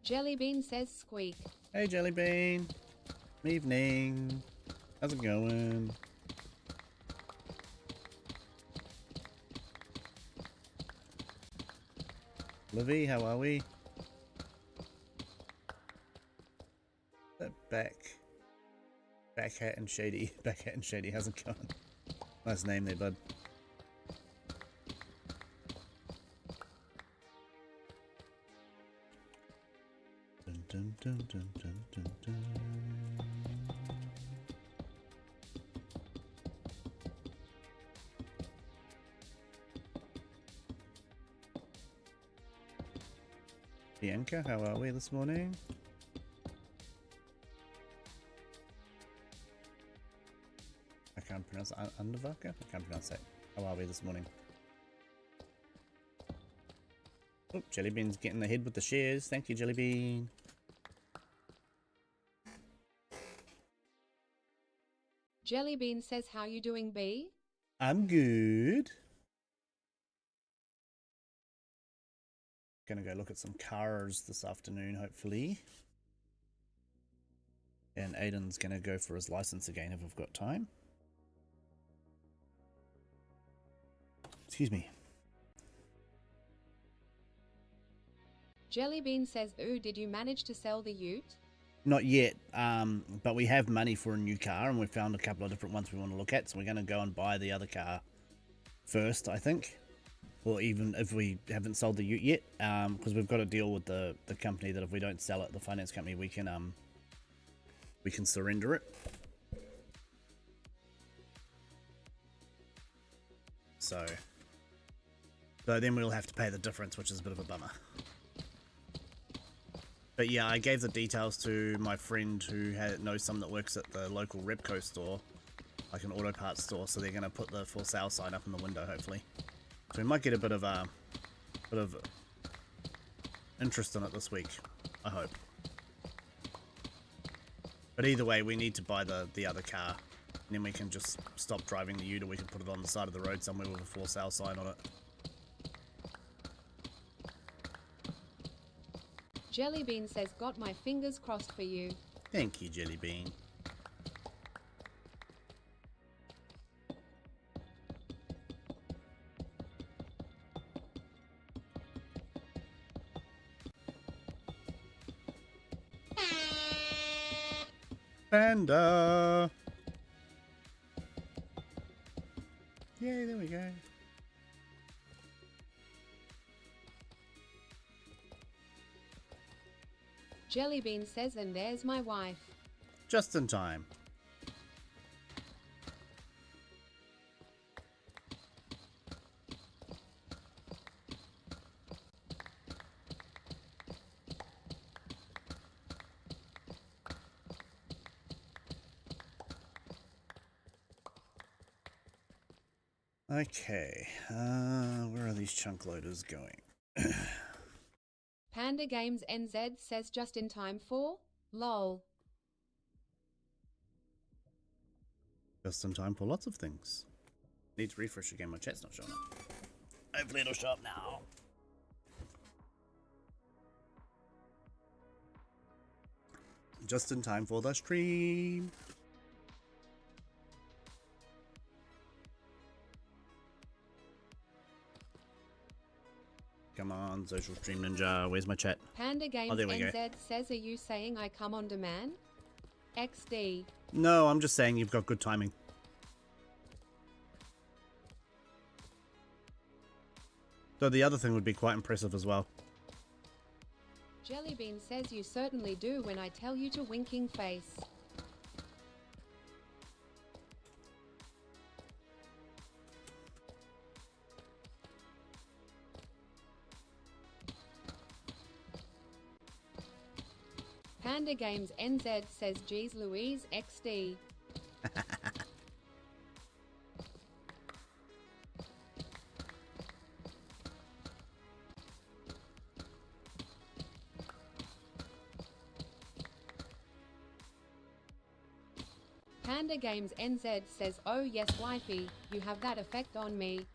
Jellybean says squeak. Hey Jellybean. Evening. How's it going? Livy, how are we? That back hat and shady. Back hat and shady, how's it going? Nice name there, bud. Dun, dun, dun, dun, dun, dun, dun. Bianca, how are we this morning? I can't pronounce Undervaker? I can't pronounce that. How are we this morning? Oh, Jellybean's getting ahead with the shares. Thank you, Jellybean. Jellybean says, how you doing, B? I'm good. Gonna go look at some cars this afternoon, hopefully. And Aiden's gonna go for his license again if we've got time. Excuse me. Jellybean says, ooh, did you manage to sell the ute? Not yet, but we have money for a new car and we've found a couple of different ones we want to look at, so we're going to go and buy the other car first, I think. Or even if we haven't sold the ute yet, because we've got a deal with the company that if we don't sell it, the finance company, we can surrender it. So then we'll have to pay the difference, which is a bit of a bummer. But yeah, I gave the details to my friend who knows someone that works at the local Repco store, like an auto parts store, so they're going to put the for sale sign up in the window, hopefully. So we might get a bit of interest in it this week, I hope. But either way, we need to buy the other car, and then we can just stop driving the ute, or we can put it on the side of the road somewhere with a for sale sign on it. Jellybean says, got my fingers crossed for you. Thank you, Jellybean. Panda! Yay, there we go. Jellybean says, and there's my wife. Just in time. Okay, where are these chunk loaders going? Panda Games NZ says, just in time for LOL. Just in time for lots of things. Need to refresh again, my chat's not showing up. Hopefully it'll show up now. Just in time for the stream. Come on, Social Stream Ninja. Where's my chat? Panda Games Oh, there we NZ go. says, are you saying I come on demand? XD. No, I'm just saying you've got good timing. So the other thing would be quite impressive as well. Jellybean says, you certainly do when I tell you to winking face. Panda Games NZ says, geez Louise, XD. Panda Games NZ says, oh yes wifey, you have that effect on me.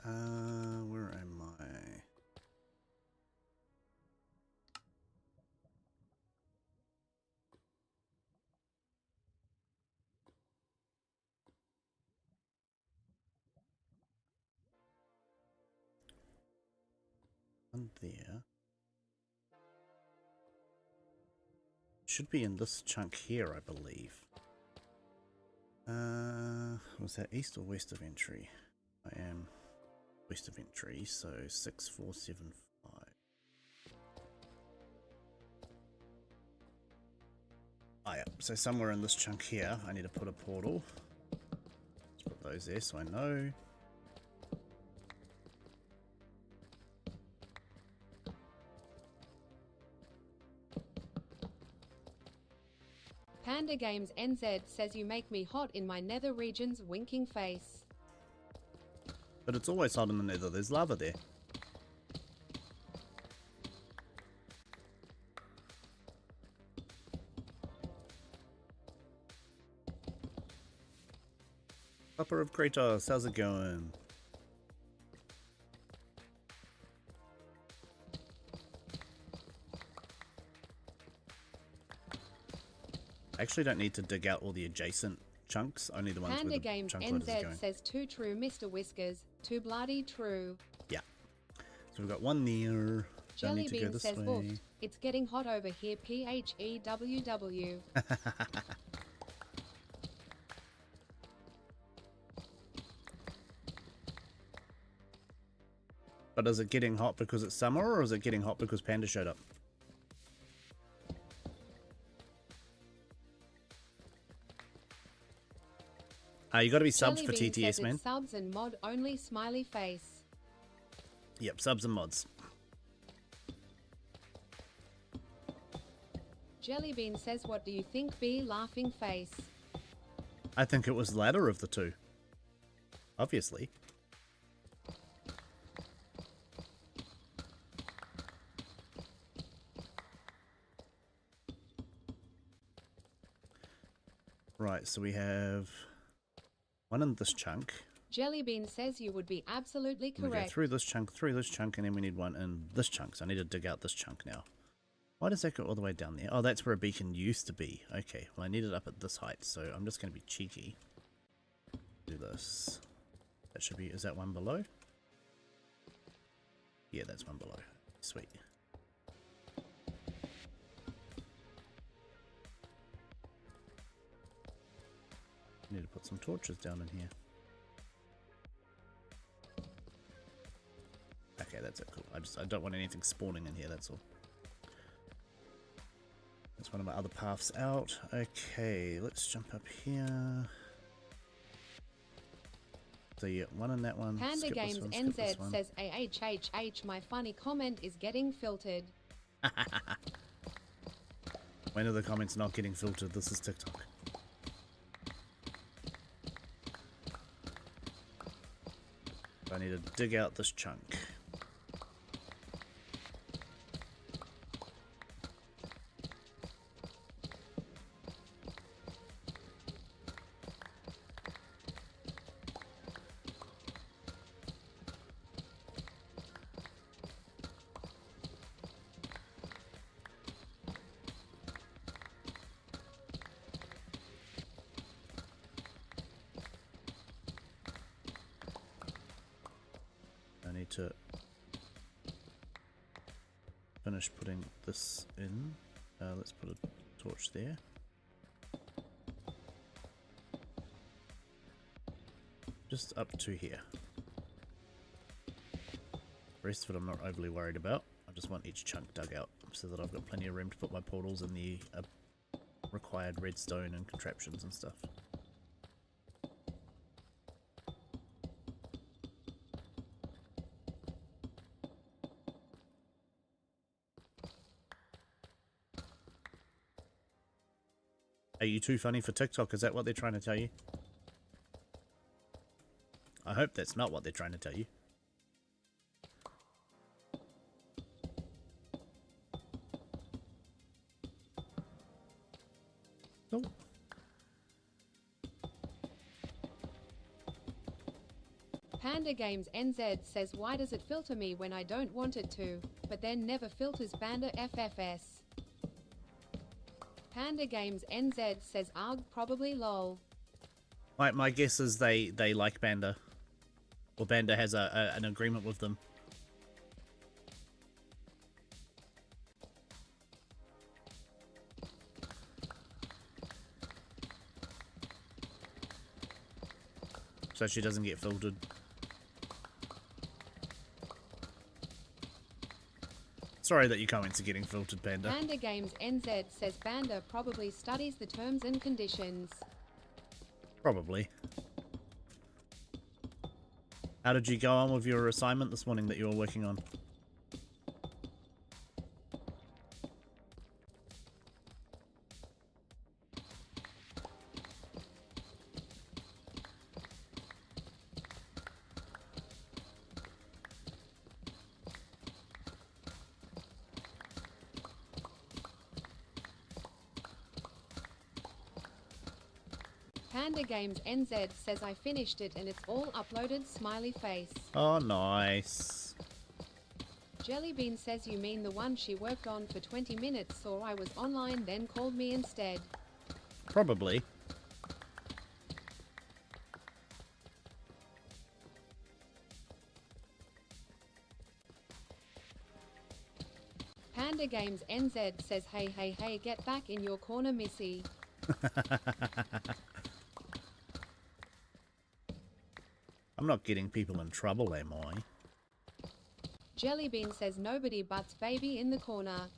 where am I? One there. Should be in this chunk here, I believe. Was that east or west of entry? I am west of entry, so 6475. Ah, yeah. So somewhere in this chunk here, I need to put a portal. Let's put those there so I know. Panda Games NZ says you make me hot in my nether regions, winking face. But it's always hot in the nether, there's lava there. Upper of Kratos, how's it going? I actually don't need to dig out all the adjacent chunks, only the ones Panda where the Games chunk loader is NZ going. says too true, Mr. Whiskers. Too bloody true. Yeah. So we've got one there. Don't need to go Jellybean this says way. woofed. It's getting hot over here. PHEWW. But is it getting hot because it's summer, or is it getting hot because Panda showed up? You got to be subs for Jellybean TTS, says man. it's subs and mod only, smiley face. Yep, subs and mods. Jellybean says, what do you think, B? Laughing face. I think it was the latter of the two. Obviously. Right, so we have one in this chunk. Jellybean says you would be absolutely We go correct. through this chunk, and then we need one in this chunk. So I need to dig out this chunk now. Why does that go all the way down there? Oh, that's where a beacon used to be. Okay, well I need it up at this height, so I'm just going to be cheeky. Do this. That should be, is that one below? Yeah, that's one below. Sweet. Need to put some torches down in here. Okay, that's it. Cool. I don't want anything spawning in here. That's all. That's one of my other paths out. Okay, let's jump up here. So yeah, one in that one. Panda skip Games this one, skip this NZ one. says AHHH. My funny comment is getting filtered. When are the comments not getting filtered? This is TikTok. I need to dig out this chunk. I need to finish putting this in. Let's put a torch there. Just up to here. The rest of it I'm not overly worried about. I just want each chunk dug out so that I've got plenty of room to put my portals and the required redstone and contraptions and stuff. Are you too funny for TikTok? Is that what they're trying to tell you? I hope that's not what they're trying to tell you. Oh. Panda Games NZ says why does it filter me when I don't want it to, but then never filters Panda FFS. Panda Games NZ says arg probably lol. My guess is they like Panda. Or Panda has an agreement with them. So she doesn't get filtered. Sorry that your comments are getting filtered, Panda. Panda Games NZ says Panda probably studies the terms and conditions. Probably. How did you go on with your assignment this morning that you were working on? Panda Games NZ says I finished it and it's all uploaded smiley face. Oh, nice. Jellybean says you mean the one she worked on for 20 minutes, saw I was online then called me instead. Probably. Panda Games NZ says hey get back in your corner Missy. I'm not getting people in trouble, am I? Jellybean says nobody butts baby in the corner.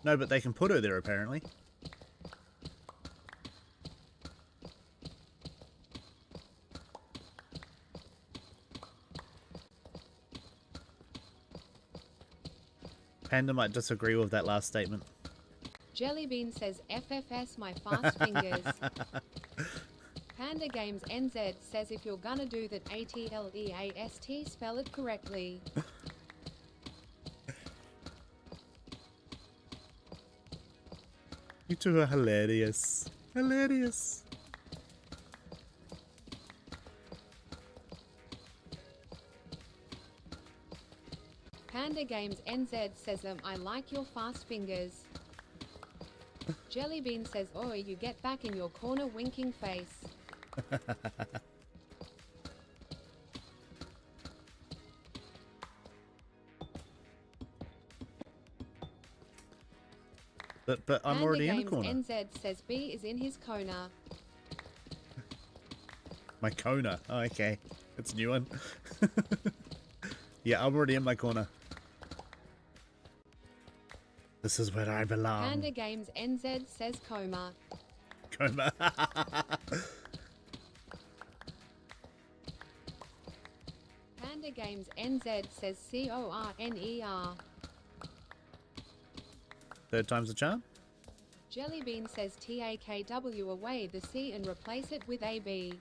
No, but they can put her there apparently. Panda might disagree with that last statement. Jellybean says FFS my fast fingers. Panda Games NZ says if you're gonna do that ATLEAST spell it correctly. You two are hilarious. Hilarious. Panda Games NZ says I like your fast fingers. Jellybean says oi you get back in your corner winking face. But I'm Panda already in the Games corner. NZ says B is in his corner. My corner. Oh, okay. That's a new one. Yeah, I'm already in my corner. This is where I belong. Panda Games NZ says coma. Coma. Panda Games NZ says CORNER. Third time's a charm. Jellybean says TAKW away the C and replace it with AB.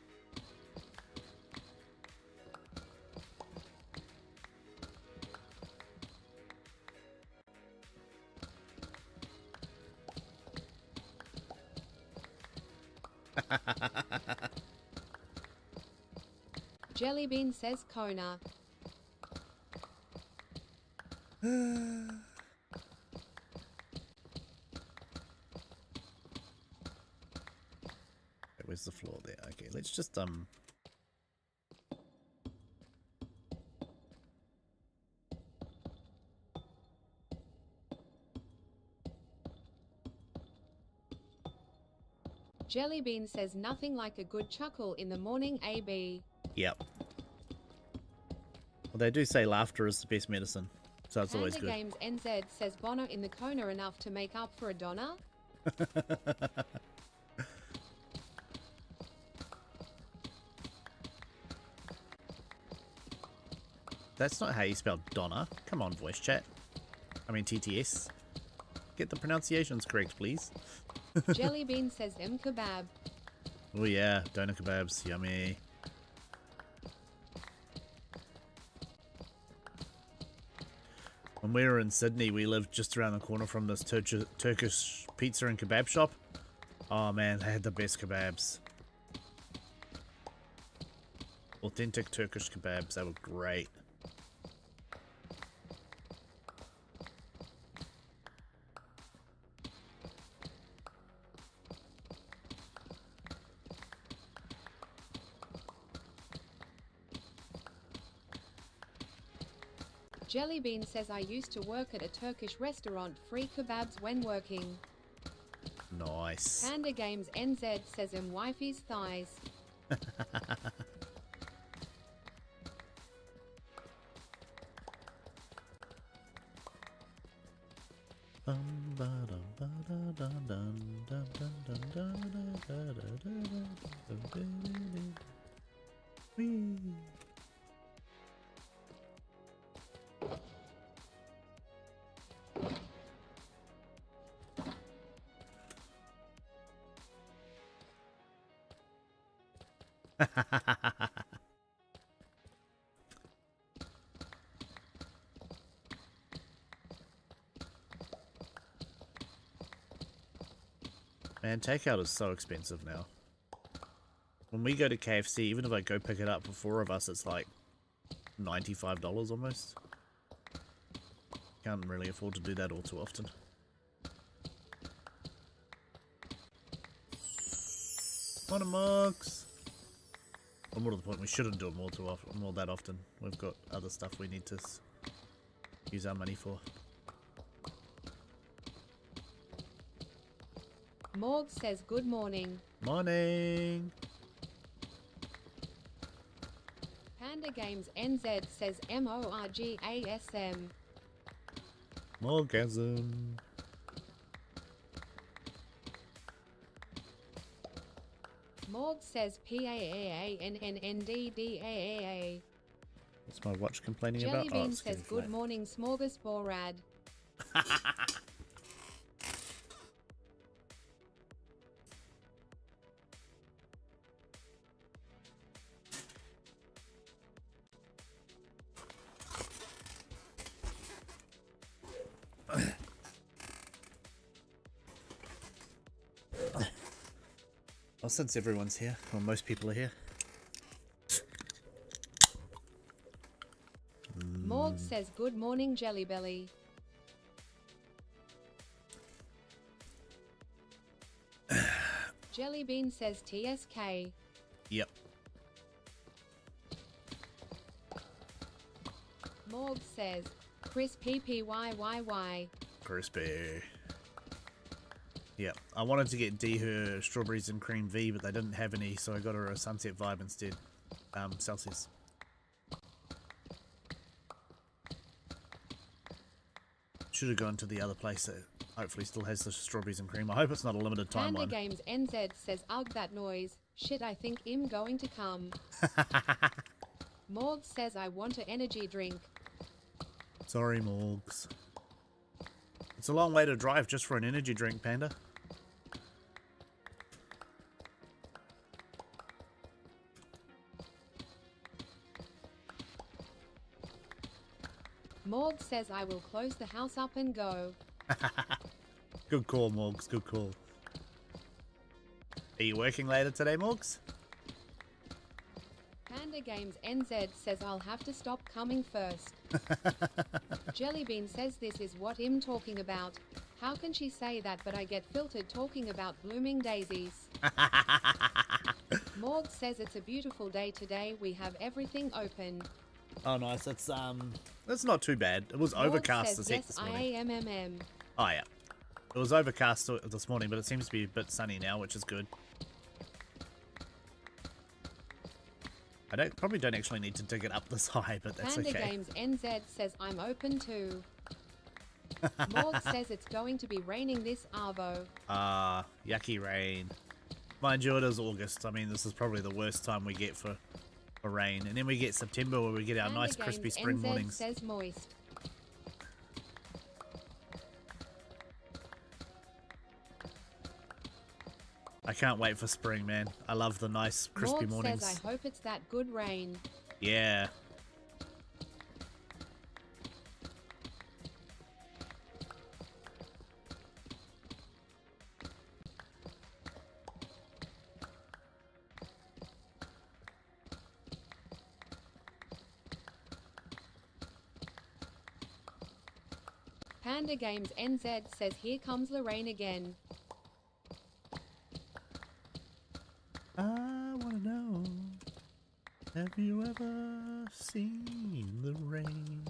Jellybean says Kona. Where's the floor there? Okay, let's just Jellybean says nothing like a good chuckle in the morning AB. Yep. Well, they do say laughter is the best medicine, so it's always Panda good. Games NZ says Bono in the Kona enough to make up for a Donna. That's not how you spell Donna. Come on, voice chat. I mean TTS. Get the pronunciations correct, please. Jellybean says kebab. Oh yeah, doner kebabs, yummy. When we were in Sydney, we lived just around the corner from this Turkish pizza and kebab shop. Oh man, they had the best kebabs. Authentic Turkish kebabs, they were great. Jellybean says I used to work at a Turkish restaurant, free kebabs when working. Nice. Panda Games NZ says wifey's thighs. Man, takeout is so expensive now. When we go to KFC, even if I go pick it up for 4 of us, it's like $95 almost. Can't really afford to do that all too often. What a mux! Or more to the point, we shouldn't do it more that often. We've got other stuff we need to use our money for. Morg says good morning. Morning! Panda Games NZ says MORGASM. Morgasm. Morg says PAAANNNDDAAA. What's my watch complaining about? Jellybean It's says getting good flat. morning smorgasbord. Well, since everyone's here, or most people are here. Morg says good morning Jellybelly. Jellybean says TSK. Yep. Morg says Chris PPYYY. Crispy. Yep. I wanted to get D her strawberries and cream V, but they didn't have any, so I got her a sunset vibe instead. Celsius. Should have gone to the other place that hopefully still has the strawberries and cream. I hope it's not a limited time Panda one. Games NZ says ugh that noise. Shit, I think I'm going to come. Morg says I want an energy drink. Sorry, Morgs. It's a long way to drive just for an energy drink, Panda. Morg says I will close the house up and go. Good call, Morgs. Good call. Are you working later today, Morgs? Panda Games NZ says I'll have to stop coming first. Jellybean says this is what I'm talking about. How can she say that but I get filtered talking about blooming daisies? Morg says it's a beautiful day today. We have everything open. Oh, nice. That's not too bad. It was overcast says, as heck yes, this morning. IAMMM. Oh, yeah. It was overcast this morning, but it seems to be a bit sunny now, which is good. I probably don't actually need to dig it up this high, but that's Panda okay. Games NZ says I'm open too. Morg says it's going to be raining this arvo. Yucky rain. Mind you, it is August. I mean, this is probably the worst time we get for rain. And then we get September where we get our Panda nice Games crispy spring NZ mornings. says moist. I can't wait for spring, man. I love the nice crispy Morg mornings. says I hope it's that good rain. Yeah. Panda Games NZ says here comes Lorraine again. I wanna know, have you ever seen the rain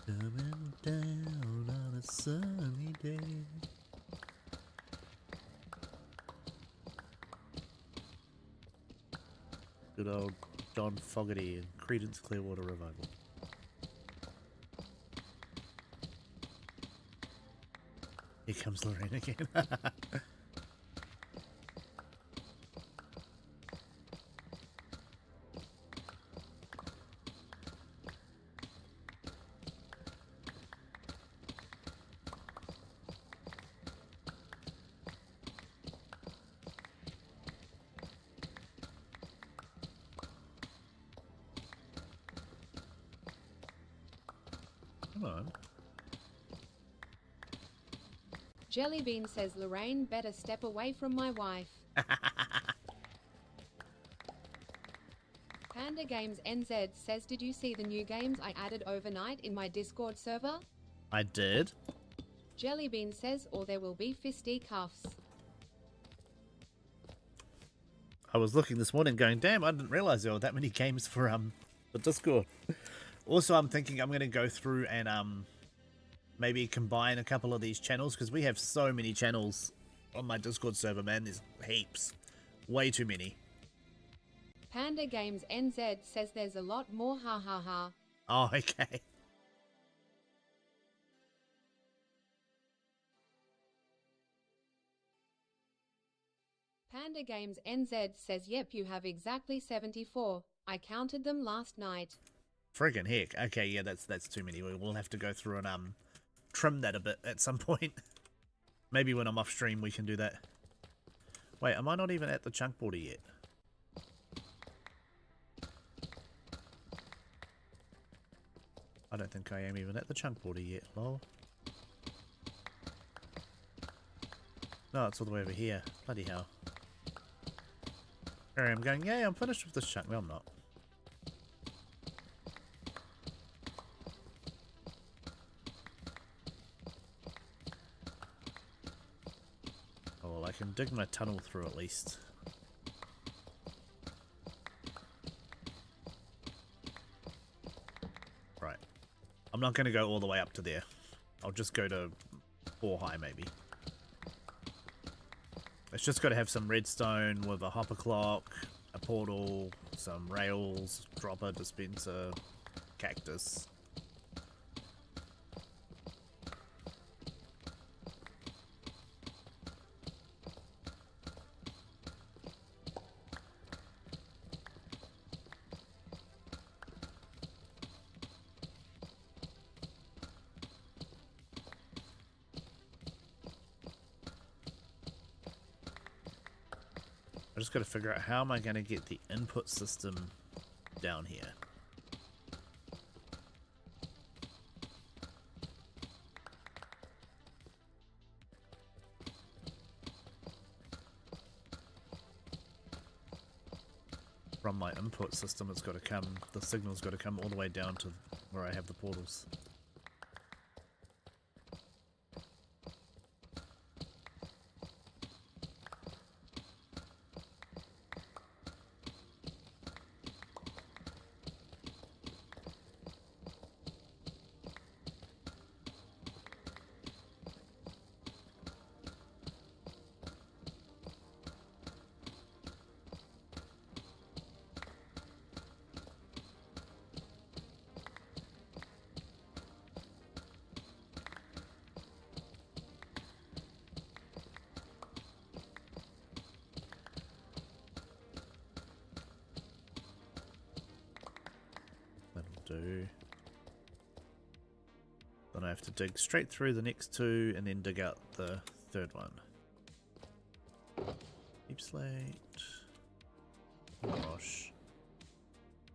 coming down on a sunny day? Good old John Fogerty and Creedence Clearwater Revival. Here comes Lorraine again. Come on. Jellybean says Lorraine better step away from my wife. Panda Games NZ says did you see the new games I added overnight in my Discord server? I did. Jellybean says or there will be fisticuffs. I was looking this morning going, damn, I didn't realize there were that many games for the Discord. Also, I'm thinking I'm going to go through and maybe combine a couple of these channels, because we have so many channels on my Discord server, man. There's heaps. Way too many. Panda Games NZ says there's a lot more ha ha ha. Oh, okay. Panda Games NZ says yep, you have exactly 74. I counted them last night. Friggin' heck. Okay, yeah, that's too many. We'll have to go through and trim that a bit at some point. Maybe when I'm off stream we can do that. Wait, am I not even at the chunk border yet? I don't think I am even at the chunk border yet, lol. No, it's all the way over here. Bloody hell. Here I am going, yeah, I'm finished with this chunk. Well, I'm not. Oh, well, I can dig my tunnel through at least. Right. I'm not going to go all the way up to there. I'll just go to 4 high, maybe. It's just got to have some redstone with a hopper clock, a portal, some rails, dropper, dispenser, cactus. I just got to figure out how am I going to get the input system down here. From my input system, it's got to come, the signal's got to come all the way down to where I have the portals. Do. Then I have to dig straight through the next 2 and then dig out the 3rd one. Deep slate, wash,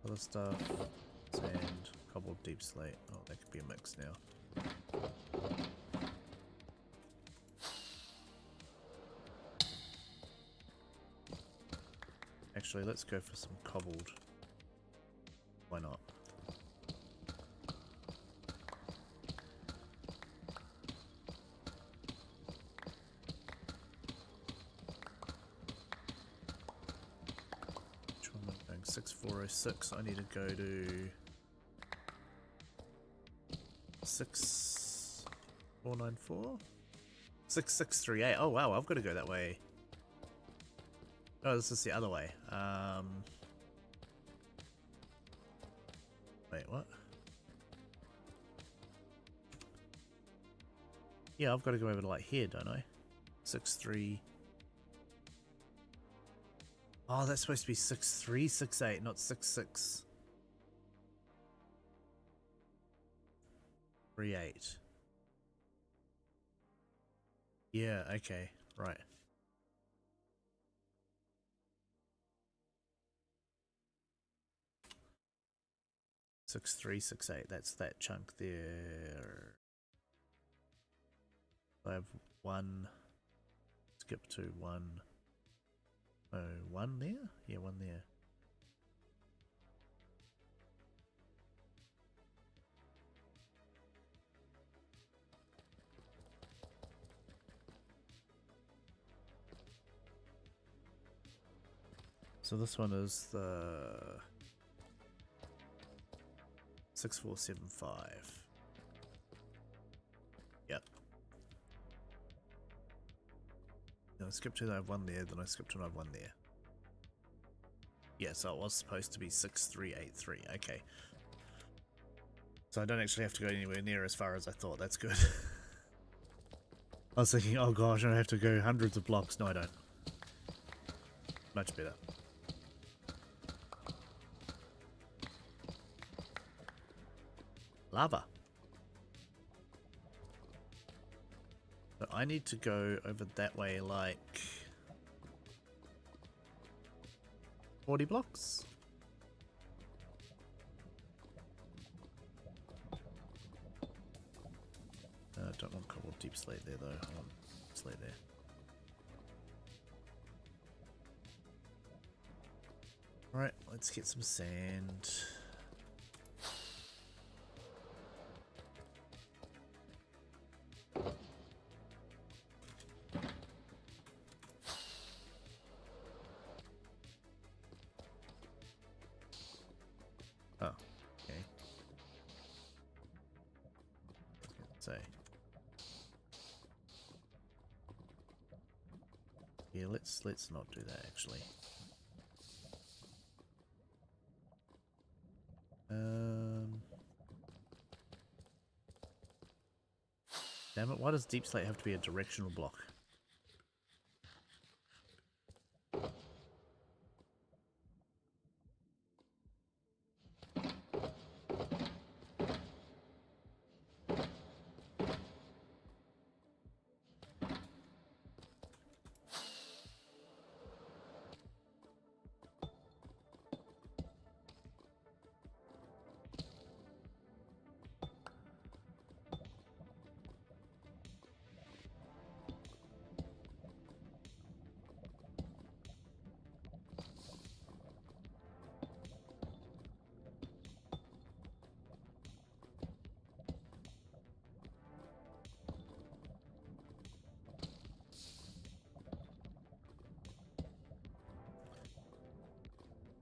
other stuff, sand, cobbled deep slate. Oh, that could be a mix now. Actually, let's go for some cobbled. Why not? 6406, I need to go to 6494? 6638. Oh wow, I've got to go that way. Oh, this is the other way. Wait, what? Yeah, I've got to go over to like here, don't I? 63. Oh, that's supposed to be 6368, not 6638. Yeah, okay, right. Six three six eight. That's that chunk there. I have one. Skip to one. Oh, one there? Yeah, one there. So this one is the 6475. Yep. Then I skipped to, I have one there, then I skipped to, I have one there. Yeah, so it was supposed to be 6383. Okay. So I don't actually have to go anywhere near as far as I thought. That's good. I was thinking, oh gosh, I have to go hundreds of blocks. No, I don't. Much better. Lava. But I need to go over that way like 40 blocks. I don't want cobalt deep slate there though. I want slate there. Alright, let's get some sand. Oh, okay. Say. Yeah, let's not do that actually. Damn it, why does deep slate have to be a directional block?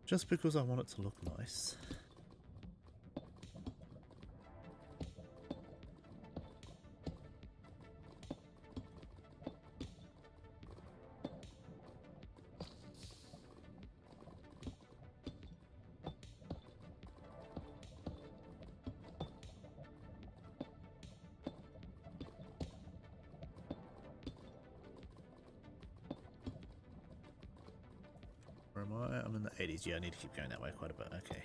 Just because I want it to look nice. Where am I? I'm in the 80s. Yeah, I need to keep going that way quite a bit. Okay.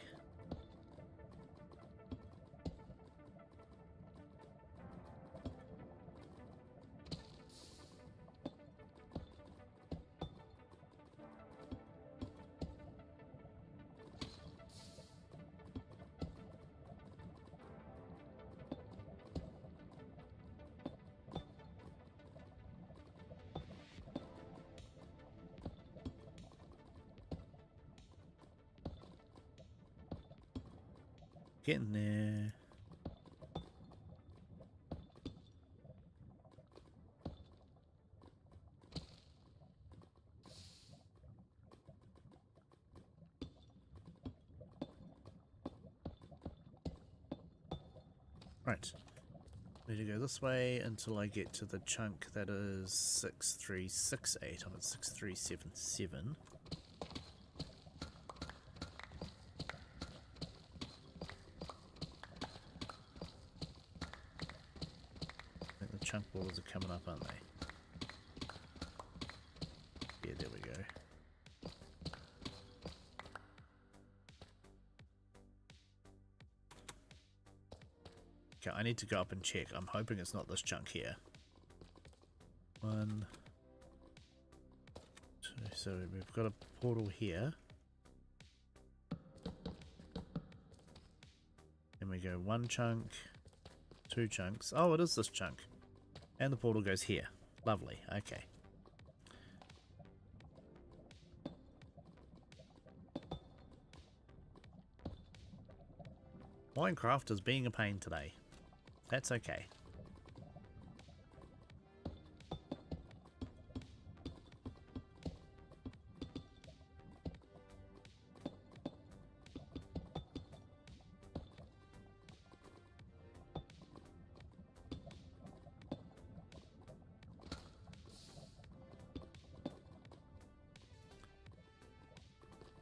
Getting there. Right. Need to go this way until I get to the chunk that is 6368. I'm at 6377. I think the chunk borders are coming up, aren't they? Yeah, there we go. Okay, I need to go up and check. I'm hoping it's not this chunk here. 1, 2, so we've got a portal here. Then we go 1 chunk, 2 chunks. Oh, it is this chunk. And the portal goes here. Lovely, okay. Minecraft is being a pain today. That's okay.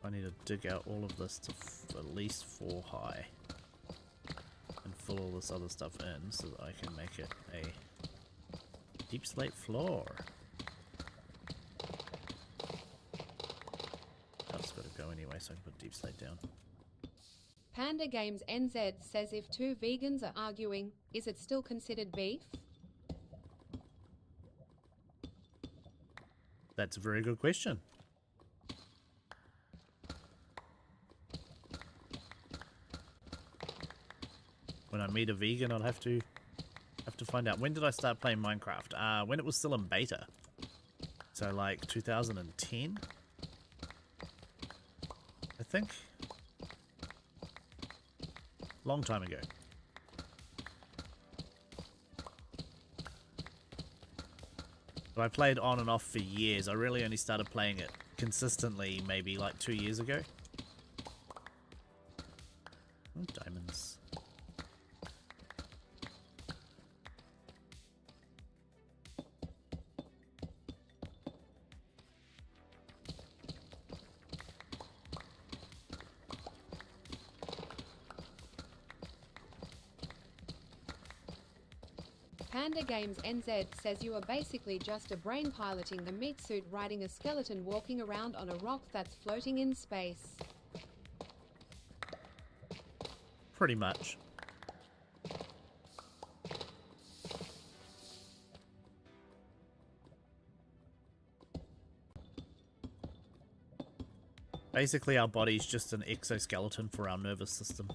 I need to dig out all of this to at least 4 high. Fill all this other stuff in so that I can make it a deep slate floor. That's got to go anyway, so I can put deep slate down. Panda Games NZ says if 2 vegans are arguing, is it still considered beef? That's a very good question. When I meet a vegan, I'll have to find out. When did I start playing Minecraft? When it was still in beta. So like 2010, I think. Long time ago. But I played on and off for years. I really only started playing it consistently maybe like 2 years ago. Oh, diamonds. Panda Games NZ says you are basically just a brain piloting the meat suit riding a skeleton walking around on a rock that's floating in space. Pretty much. Basically, our body's just an exoskeleton for our nervous system.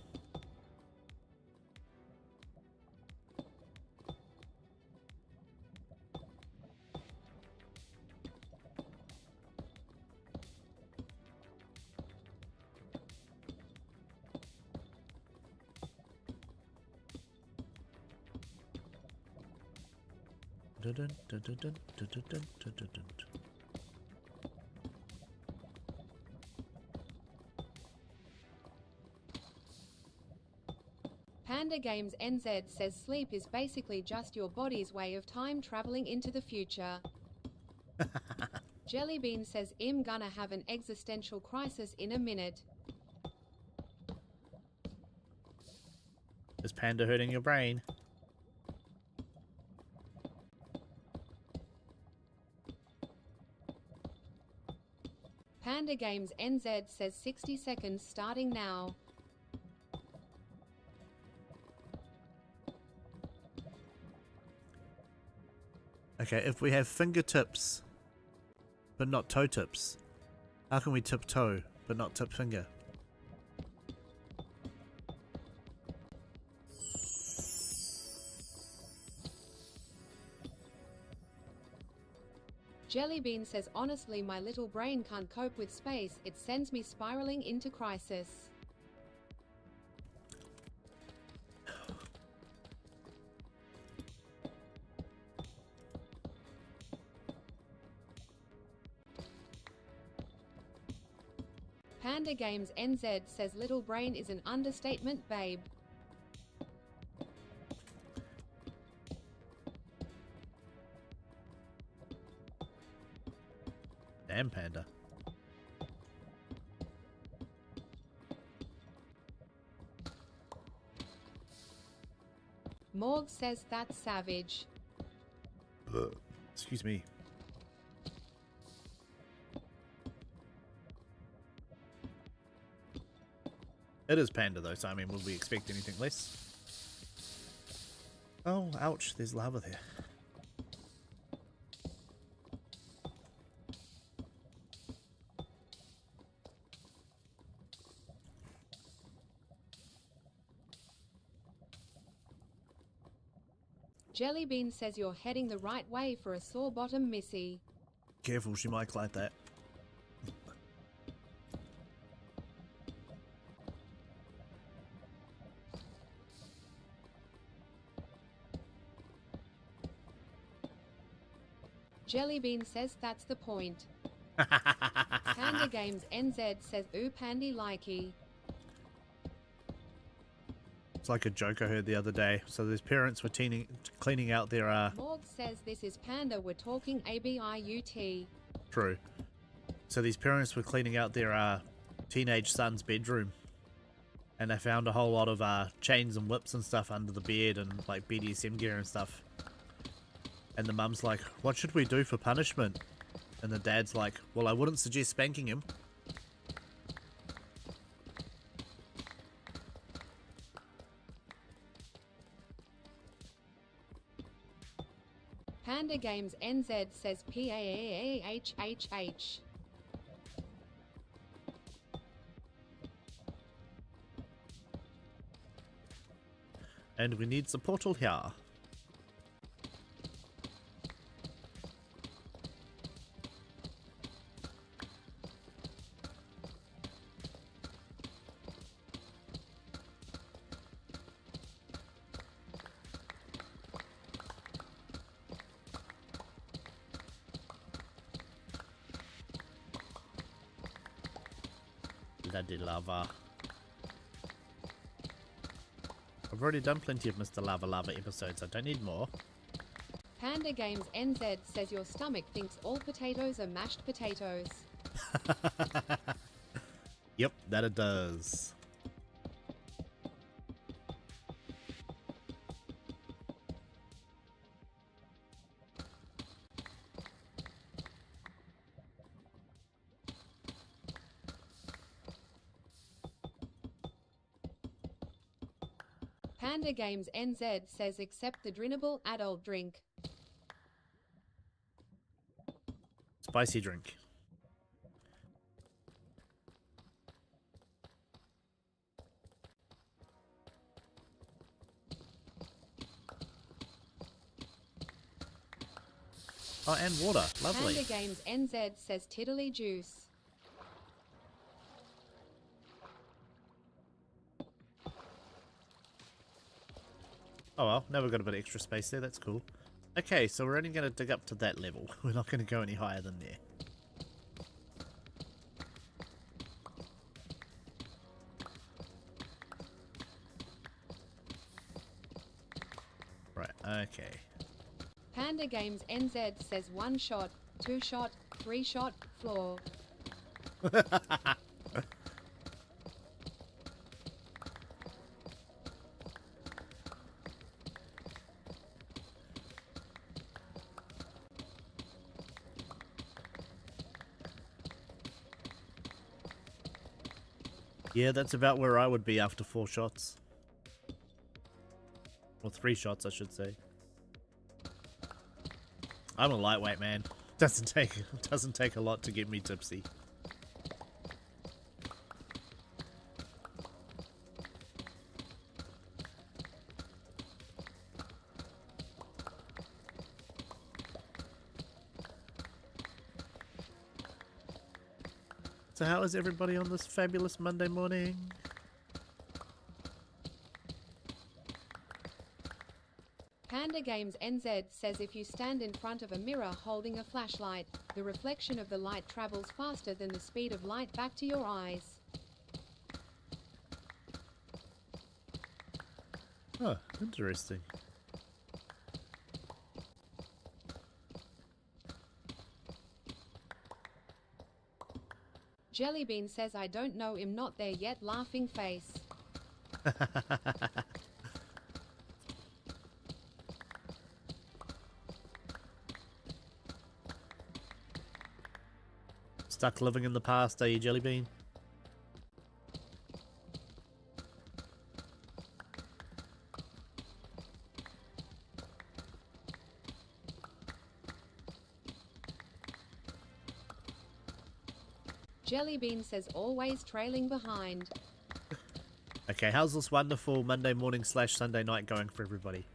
Panda Games NZ says sleep is basically just your body's way of time traveling into the future. Jellybean says I'm gonna have an existential crisis in a minute. Is Panda hurting your brain? Panda Games NZ says 60 seconds starting now. Okay, if we have fingertips, but not toe tips, how can we tip toe, but not tip finger? Jellybean says honestly my little brain can't cope with space, it sends me spiraling into crisis. Panda Games NZ says little brain is an understatement, babe. And Panda. Morg says that's savage. Excuse me. It is Panda though, so I mean, would we expect anything less? Oh, ouch, there's lava there. Jellybean says you're heading the right way for a sore bottom, Missy. Careful, she might like that. Jellybean says that's the point. Panda Games NZ says ooh pandy likey. It's like a joke I heard the other day. So these parents were cleaning out their Morg says this is Panda, we're talking ABIUT. True. So these parents were cleaning out their teenage son's bedroom, and they found a whole lot of chains and whips and stuff under the bed, and like BDSM gear and stuff. And the mum's like, what should we do for punishment? And the dad's like, well, I wouldn't suggest spanking him. Panda Games NZ says PAAHHH. And we need the portal here. Bloody lava. I've already done plenty of Mr. Lava Lava episodes, I don't need more. Panda Games NZ says your stomach thinks all potatoes are mashed potatoes. Yep, that it does. Panda Games NZ says accept the drinkable adult drink. Spicy drink. Oh, and water. Lovely. Panda Games NZ says tiddly juice. Oh well, now we've got a bit of extra space there, that's cool. Okay, so we're only going to dig up to that level. We're not going to go any higher than there. Right, okay. Panda Games NZ says 1 shot, 2 shot, 3 shot, floor. Yeah, that's about where I would be after 4 shots. Or 3 shots, I should say. I'm a lightweight, man. Doesn't take a lot to get me tipsy. So how is everybody on this fabulous Monday morning? Panda Games NZ says if you stand in front of a mirror holding a flashlight, the reflection of the light travels faster than the speed of light back to your eyes. Oh, interesting. Jellybean says I don't know, I'm not there yet, laughing face. Stuck living in the past, are you, Jellybean? Jellybean says always trailing behind. Okay, how's this wonderful Monday morning / Sunday night going for everybody?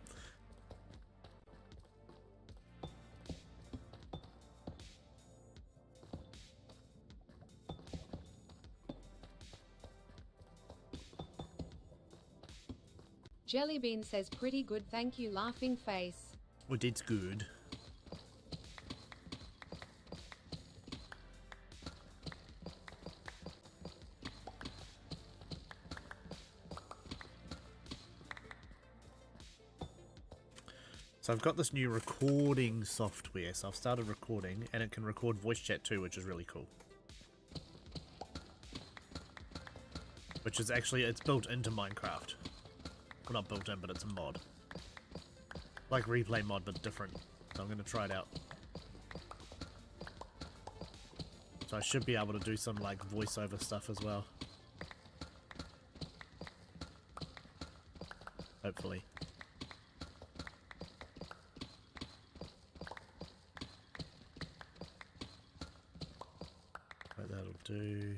Jellybean says pretty good, thank you, laughing face. Well, it's good. So I've got this new recording software, so I've started recording, and it can record voice chat too, which is really cool. Which is actually, it's built into Minecraft. Well, not built in, but it's a mod. Like Replay mod, but different. So I'm going to try it out. So I should be able to do some like voiceover stuff as well. Hopefully. Right, that'll do.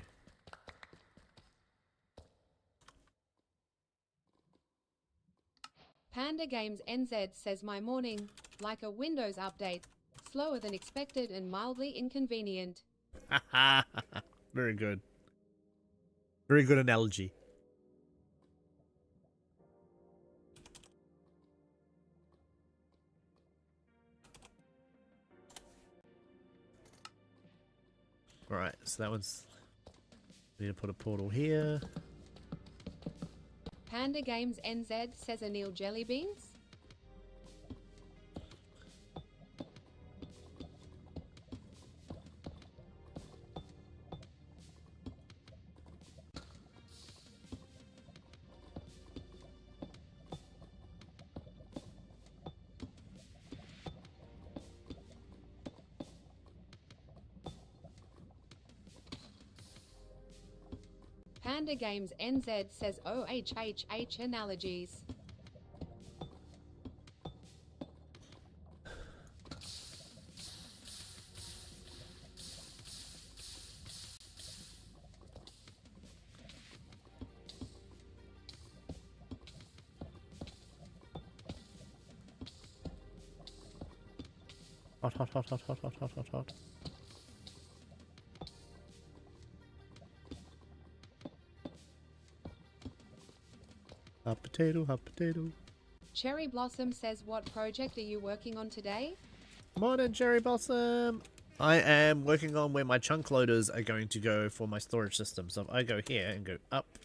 Panda Games NZ says my morning, like a Windows update, slower than expected and mildly inconvenient. Very good. Very good analogy. Alright, so that one's... We need to put a portal here. Panda Games NZ says Anil Jellybeans. Panda Games NZ says OHHH analogies. Hot, hot, hot, hot, hot, hot, hot, hot, hot. Hot potato, hot potato. Cherry Blossom says what project are you working on today? Morning, Cherry Blossom. I am working on where my chunk loaders are going to go for my storage system. So if I go here and go up,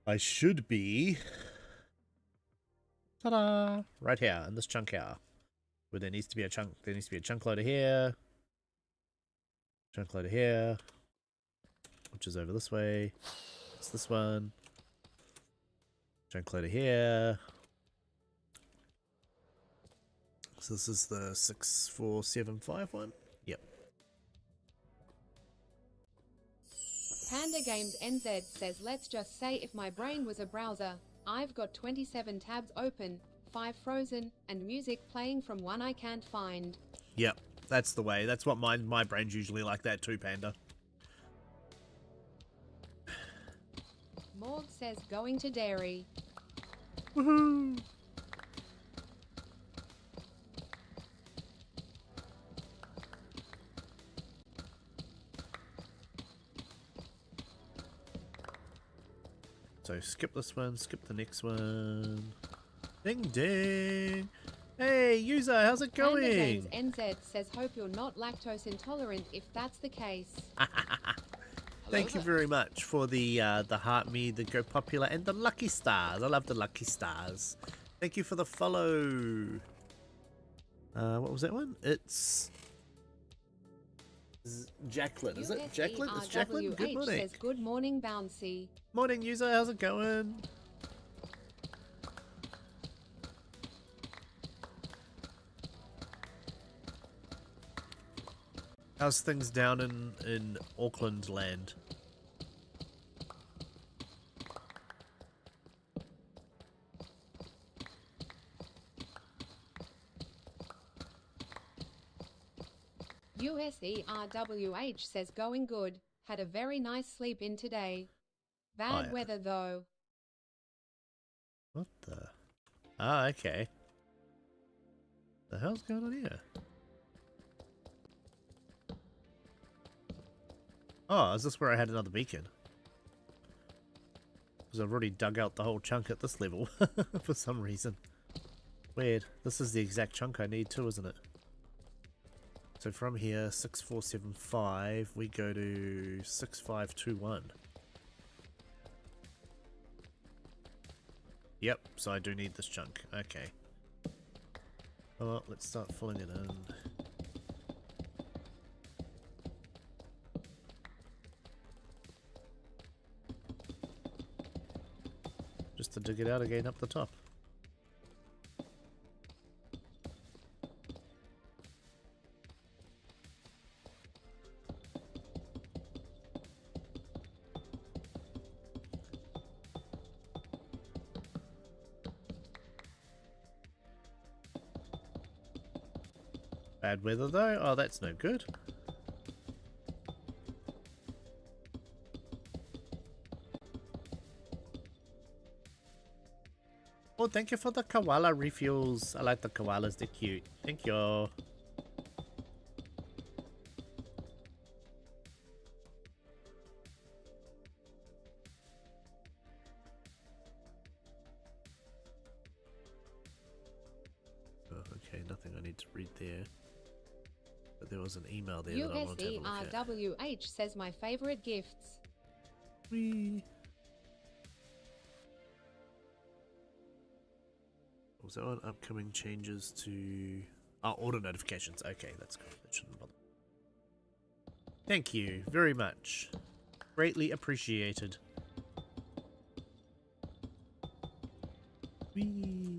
I should be... Ta-da! Right here, in this chunk here. Where there needs to be a chunk, there needs to be a chunk loader here. Chunk loader here. Which is over this way. It's this one. Chunk loader here. So this is the 6475 one. Yep. Panda Games NZ says let's just say if my brain was a browser, I've got 27 tabs open, 5 frozen, and music playing from one I can't find. Yep, that's the way. That's what my brain's usually like that too, Panda. Morg says going to dairy. Woohoo! So skip this one, skip the next one. Ding ding! Hey user, how's it going? Panda Games NZ says hope you're not lactose intolerant if that's the case. Thank you very much for the heart me, the Go Popular, and the lucky stars. I love the lucky stars. Thank you for the follow. What was that one? It's Jacqueline, is it? Jacqueline? It's Jacqueline? Good morning. Says, good morning, Bouncy. Morning, user. How's it going? How's things down in Auckland land? USERWH says going good. Had a very nice sleep in today. Bad weather though. What the? Ah, okay. The hell's going on here? Oh, is this where I had another beacon? Because I've already dug out the whole chunk at this level for some reason. Weird. This is the exact chunk I need too, isn't it? So from here, 6475, we go to 6521. Yep, so I do need this chunk. Okay. Oh, let's start filling it in. Just to dig it out again up the top. Bad weather though? Oh, that's no good. Oh, thank you for the koala refuels. I like the koalas, they're cute. Thank you. Oh, okay, nothing I need to read there. But there was an email there that I wanted to have a look at. USERWH says my favorite gifts. Whee. Was that one? Upcoming changes to... Oh, auto notifications. Okay, that's cool. That shouldn't bother. Thank you very much. Greatly appreciated. Whee.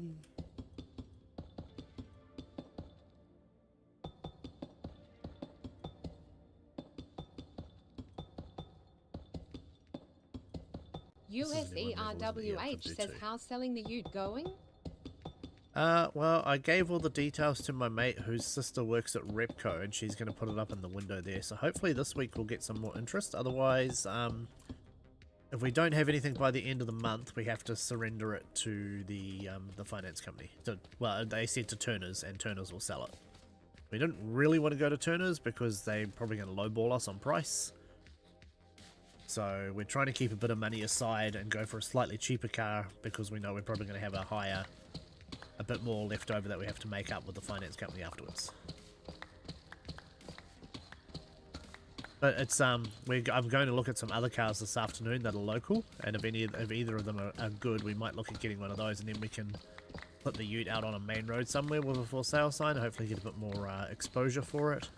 USERWH says how's selling the ute going? Well, I gave all the details to my mate whose sister works at Repco, and she's going to put it up in the window there. So hopefully this week we'll get some more interest. Otherwise, if we don't have anything by the end of the month, we have to surrender it to the finance company. Well, they said to Turners, and Turners will sell it. We didn't really want to go to Turners because they're probably going to lowball us on price. So we're trying to keep a bit of money aside and go for a slightly cheaper car because we know we're probably going to have a bit more left over that we have to make up with the finance company afterwards. But it's I'm going to look at some other cars this afternoon that are local, and if either of them are good, we might look at getting one of those, and then we can put the ute out on a main road somewhere with a for sale sign, hopefully get a bit more exposure for it.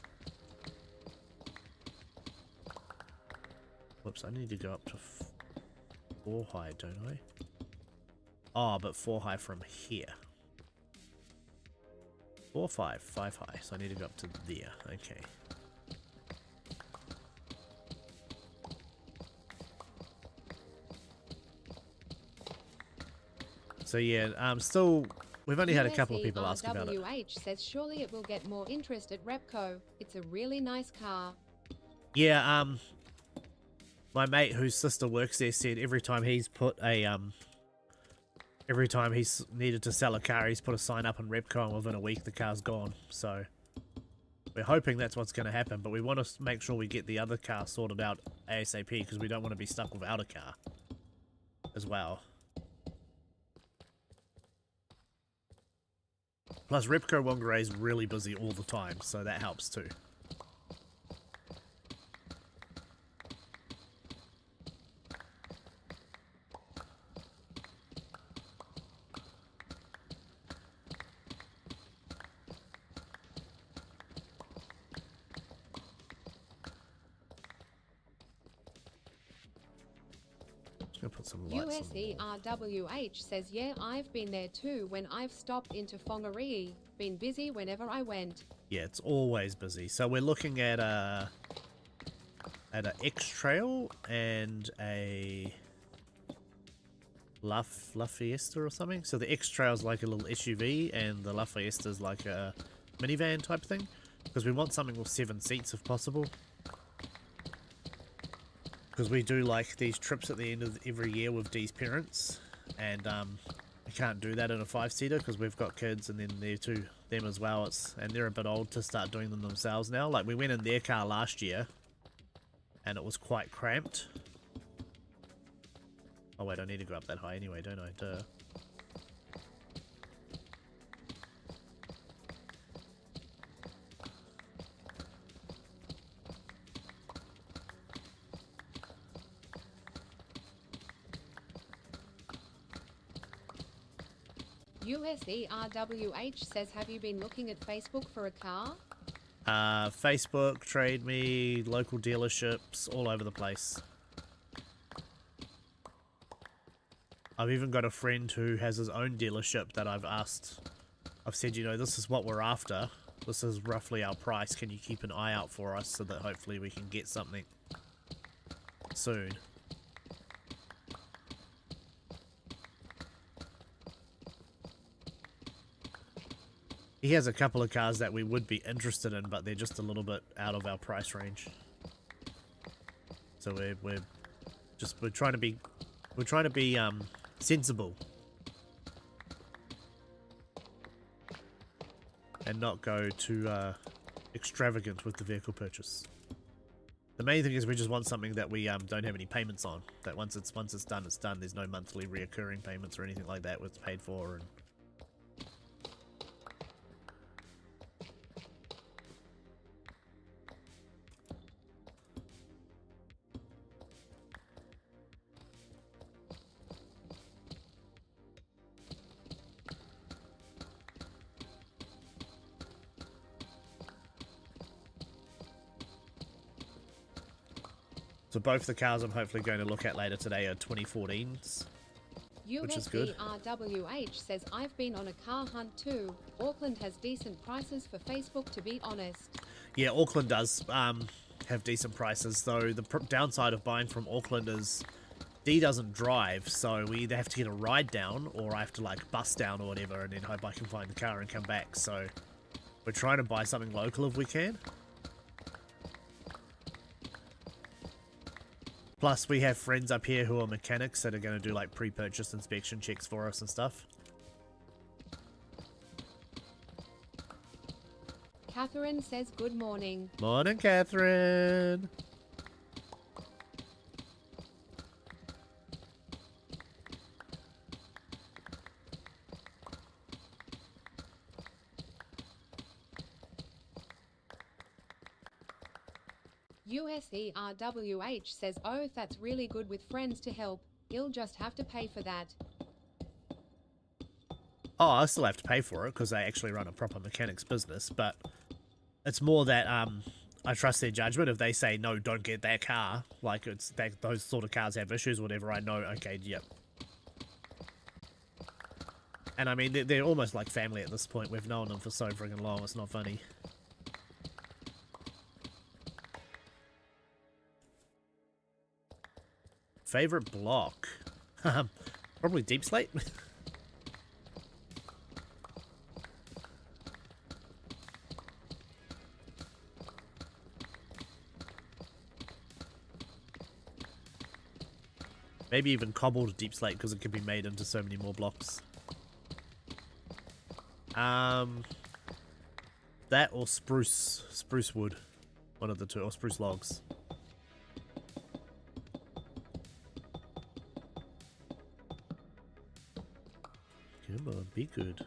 Whoops, I need to go up to 4 high, don't I? Oh, but 4 high from here. 4, 5 high, so I need to go up to there. Okay. So yeah, we've only had a couple of people ask about it. USERWH says surely it will get more interest at Repco. It's a really nice car. Yeah, my mate whose sister works there said every time he's put a every time he's needed to sell a car, he's put a sign up on Repco, and within a week the car's gone. So we're hoping that's what's going to happen, but we want to make sure we get the other car sorted out ASAP because we don't want to be stuck without a car as well. Plus Repco Wangare is really busy all the time, so that helps too. gonna put some lights on the wall. USERWH says, yeah, I've been there too when I've stopped into Whangarei. Been busy whenever I went. Yeah, it's always busy. So we're looking at a X Trail and a La Fiesta or something. So the X Trail is like a little SUV and the La Fiesta is like a minivan type thing, because we want something with 7 seats if possible. Because we do like these trips at the end of every year with Dee's parents, and we can't do that in a 5-seater because we've got kids, and then them as well. And they're a bit old to start doing them themselves now. Like we went in their car last year, and it was quite cramped. Oh wait, I need to go up that high anyway, don't I? Duh. USERWH says, have you been looking at Facebook for a car? Facebook, Trade Me, local dealerships, all over the place. I've even got a friend who has his own dealership that I've said, you know, this is what we're after. This is roughly our price. Can you keep an eye out for us so that hopefully we can get something soon? He has a couple of cars that we would be interested in, but they're just a little bit out of our price range. So we're trying to be sensible and not go too extravagant with the vehicle purchase. The main thing is we just want something that we don't have any payments on. That once it's done, it's done. There's no monthly reoccurring payments or anything like that. It's paid for. And so both the cars I'm hopefully going to look at later today are 2014s, which is good. USERWH says, I've been on a car hunt too. Auckland has decent prices for Facebook, to be honest. Yeah, Auckland does have decent prices, though the downside of buying from Auckland is Dee doesn't drive, so we either have to get a ride down or I have to like bus down or whatever and then hope I can find the car and come back. So we're trying to buy something local if we can. Plus, we have friends up here who are mechanics that are going to do like pre-purchase inspection checks for us and stuff. Catherine says, good morning. Morning, Catherine. USERWH says, oh, that's really good with friends to help. You'll just have to pay for that. Oh, I still have to pay for it because they actually run a proper mechanics business, but it's more that I trust their judgment. If they say, no, don't get that car, like it's that those sort of cars have issues, whatever, I know, okay, yep. And I mean, they're almost like family at this point. We've known them for so friggin' long, it's not funny. Favorite block? Probably Deep Slate. Maybe even cobbled Deep Slate because it can be made into so many more blocks. That or spruce wood, one of the two, or spruce logs. Come on, be good.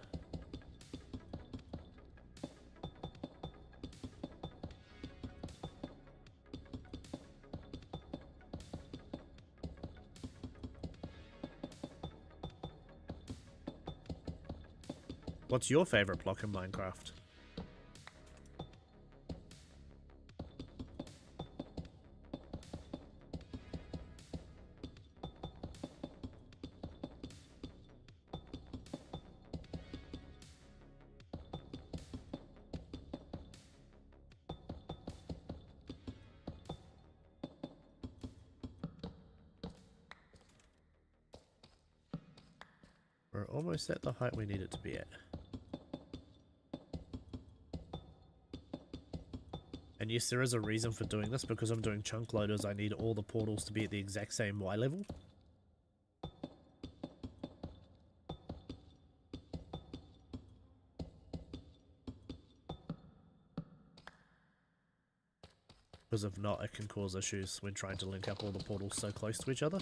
What's your favorite block in Minecraft? We're almost at the height we need it to be at. And yes, there is a reason for doing this. Because I'm doing chunk loaders, I need all the portals to be at the exact same Y level. Because if not, it can cause issues when trying to link up all the portals so close to each other.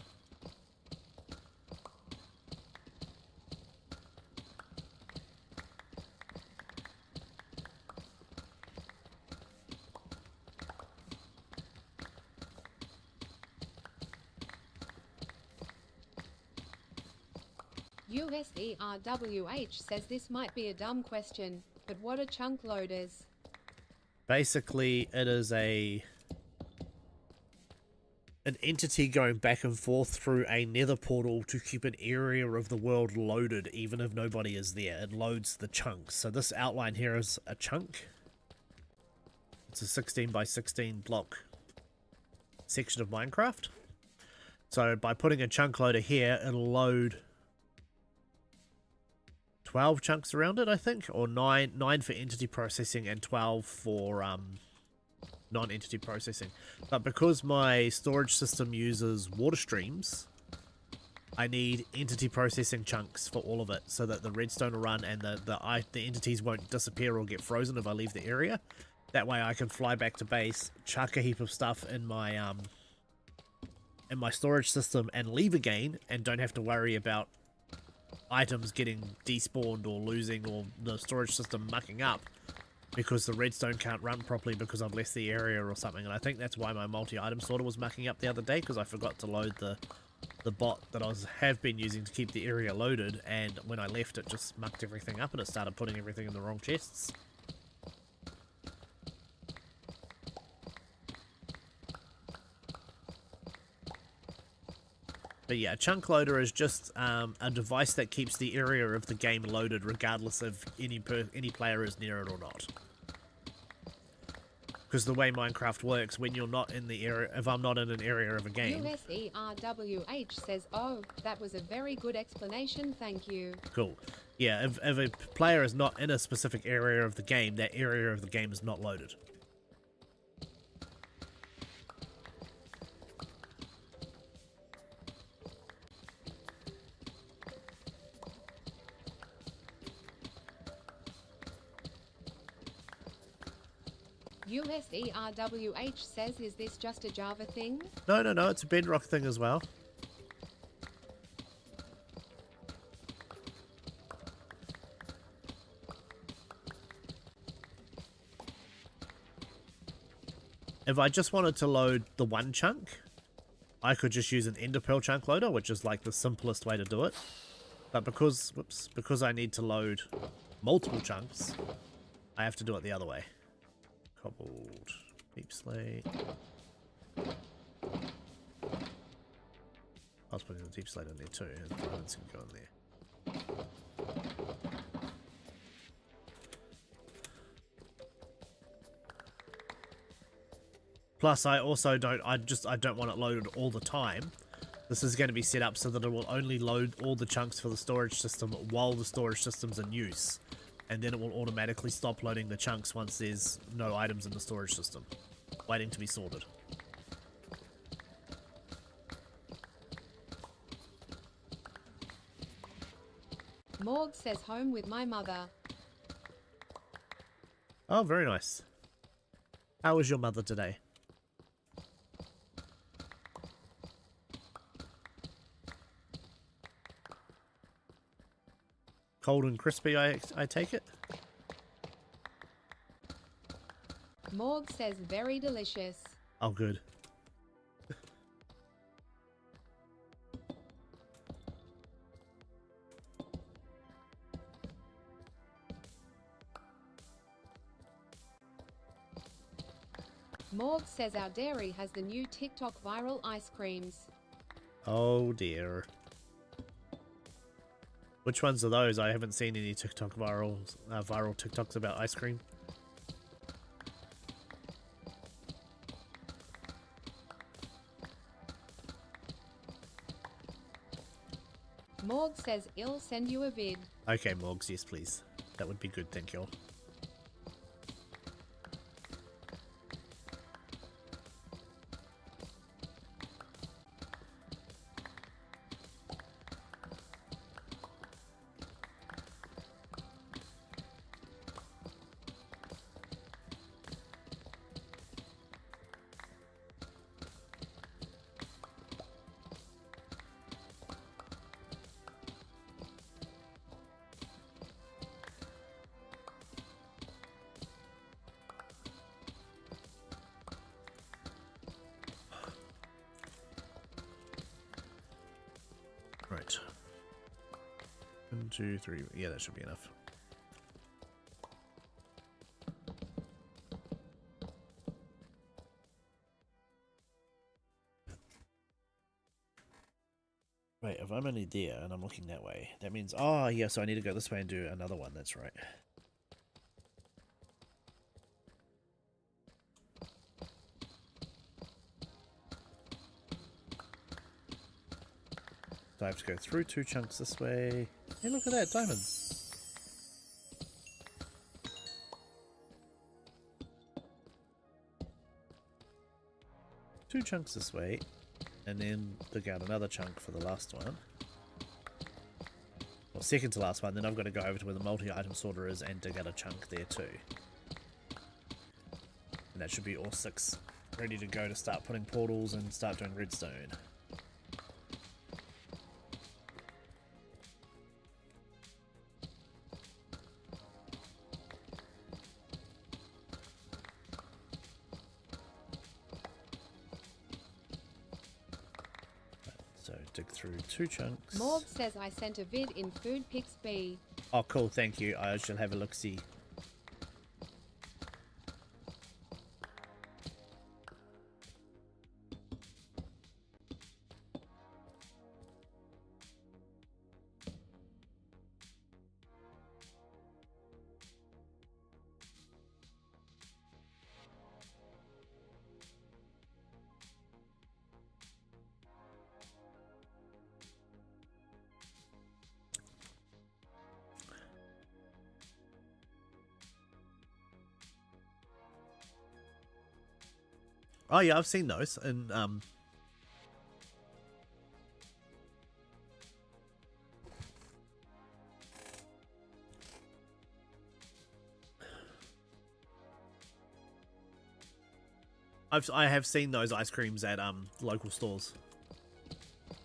USERWH says this might be a dumb question, but what are chunk loaders? Basically, it is an entity going back and forth through a nether portal to keep an area of the world loaded even if nobody is there. It loads the chunks. So this outline here is a chunk. It's a 16 by 16 block section of Minecraft. So by putting a chunk loader here, it'll load 12 chunks around it, I think, or 9 for entity processing and 12 for non-entity processing. But because my storage system uses water streams, I need entity processing chunks for all of it so that the redstone will run and the entities won't disappear or get frozen if I leave the area. That way I can fly back to base, chuck a heap of stuff in my storage system and leave again, and don't have to worry about items getting despawned or losing or the storage system mucking up because the redstone can't run properly because I've left the area or something. And I think that's why my multi-item sorter was mucking up the other day, because I forgot to load the bot that I have been using to keep the area loaded, and when I left it just mucked everything up and it started putting everything in the wrong chests. But yeah, a chunk loader is just a device that keeps the area of the game loaded regardless if any player is near it or not. Because the way Minecraft works, when you're not in the area, if I'm not in an area of a game... USERWH says, oh, that was a very good explanation, thank you. Cool. Yeah, if a player is not in a specific area of the game, that area of the game is not loaded. USERWH says, is this just a Java thing? No, it's a Bedrock thing as well. If I just wanted to load the one chunk, I could just use an ender pearl chunk loader, which is like the simplest way to do it. But because I need to load multiple chunks, I have to do it the other way. Cobbled, deep slate. I was putting the deep slate in there too, and diamonds can go in there. Plus, I also don't want it loaded all the time. This is going to be set up so that it will only load all the chunks for the storage system while the storage system's in use. And then it will automatically stop loading the chunks once there's no items in the storage system, waiting to be sorted. Morg says home with my mother. Oh, very nice. How was your mother today? Cold and crispy, I take it? Morg says very delicious. Oh, good. Morg says our dairy has the new TikTok viral ice creams. Oh dear. Which ones are those? I haven't seen any TikTok viral TikToks about ice cream. Morg says I'll send you a vid. Okay, Morgs, yes please. That would be good, thank you. Right. 1, 2, 3. Yeah, that should be enough. Right, if I'm only there and I'm looking that way, that means... Oh, yeah, so I need to go this way and do another one. That's right. So I have to go through 2 chunks this way. Hey, look at that, diamonds. Two chunks this way, and then dig out another chunk for the last one. Well, second to last one, then I've got to go over to where the multi-item sorter is and dig out a chunk there too. And that should be all 6 ready to go to start putting portals and start doing redstone. So dig through 2 chunks. Morg says I sent a vid in Food Pix B. Oh cool, thank you. I shall have a look-see. Oh yeah, I've seen those, and I have seen those ice creams at local stores.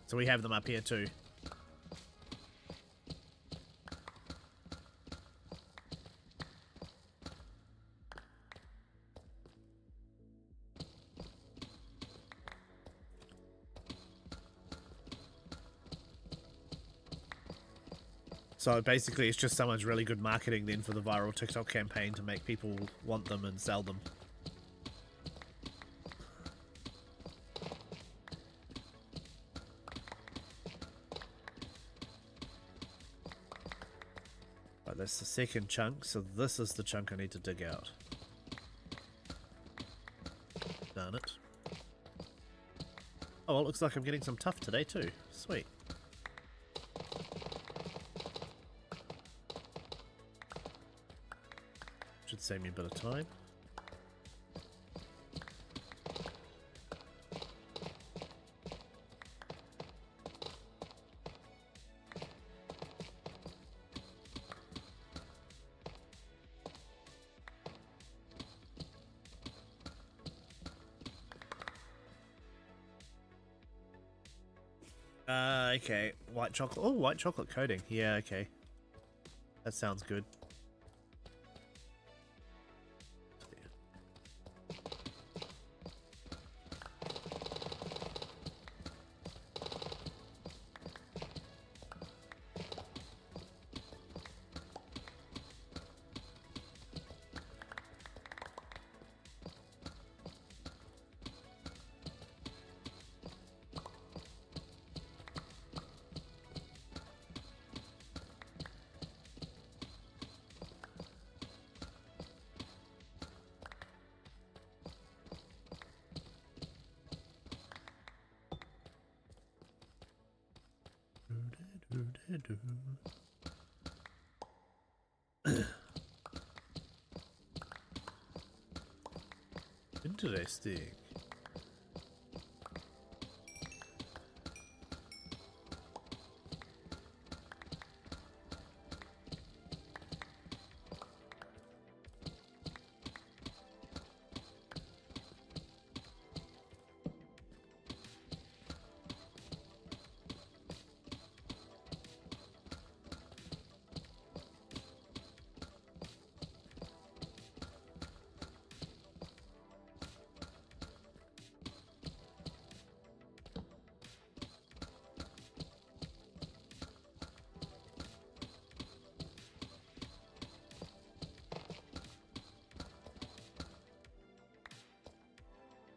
So we have them up here too. So basically it's just someone's really good marketing then for the viral TikTok campaign to make people want them and sell them. Right, that's the second chunk, so this is the chunk I need to dig out. Darn it. Oh, well, it looks like I'm getting some tuff today too. Sweet. Should save me a bit of time. Okay. White chocolate. Oh, white chocolate coating. Yeah, okay. That sounds good. Interesting.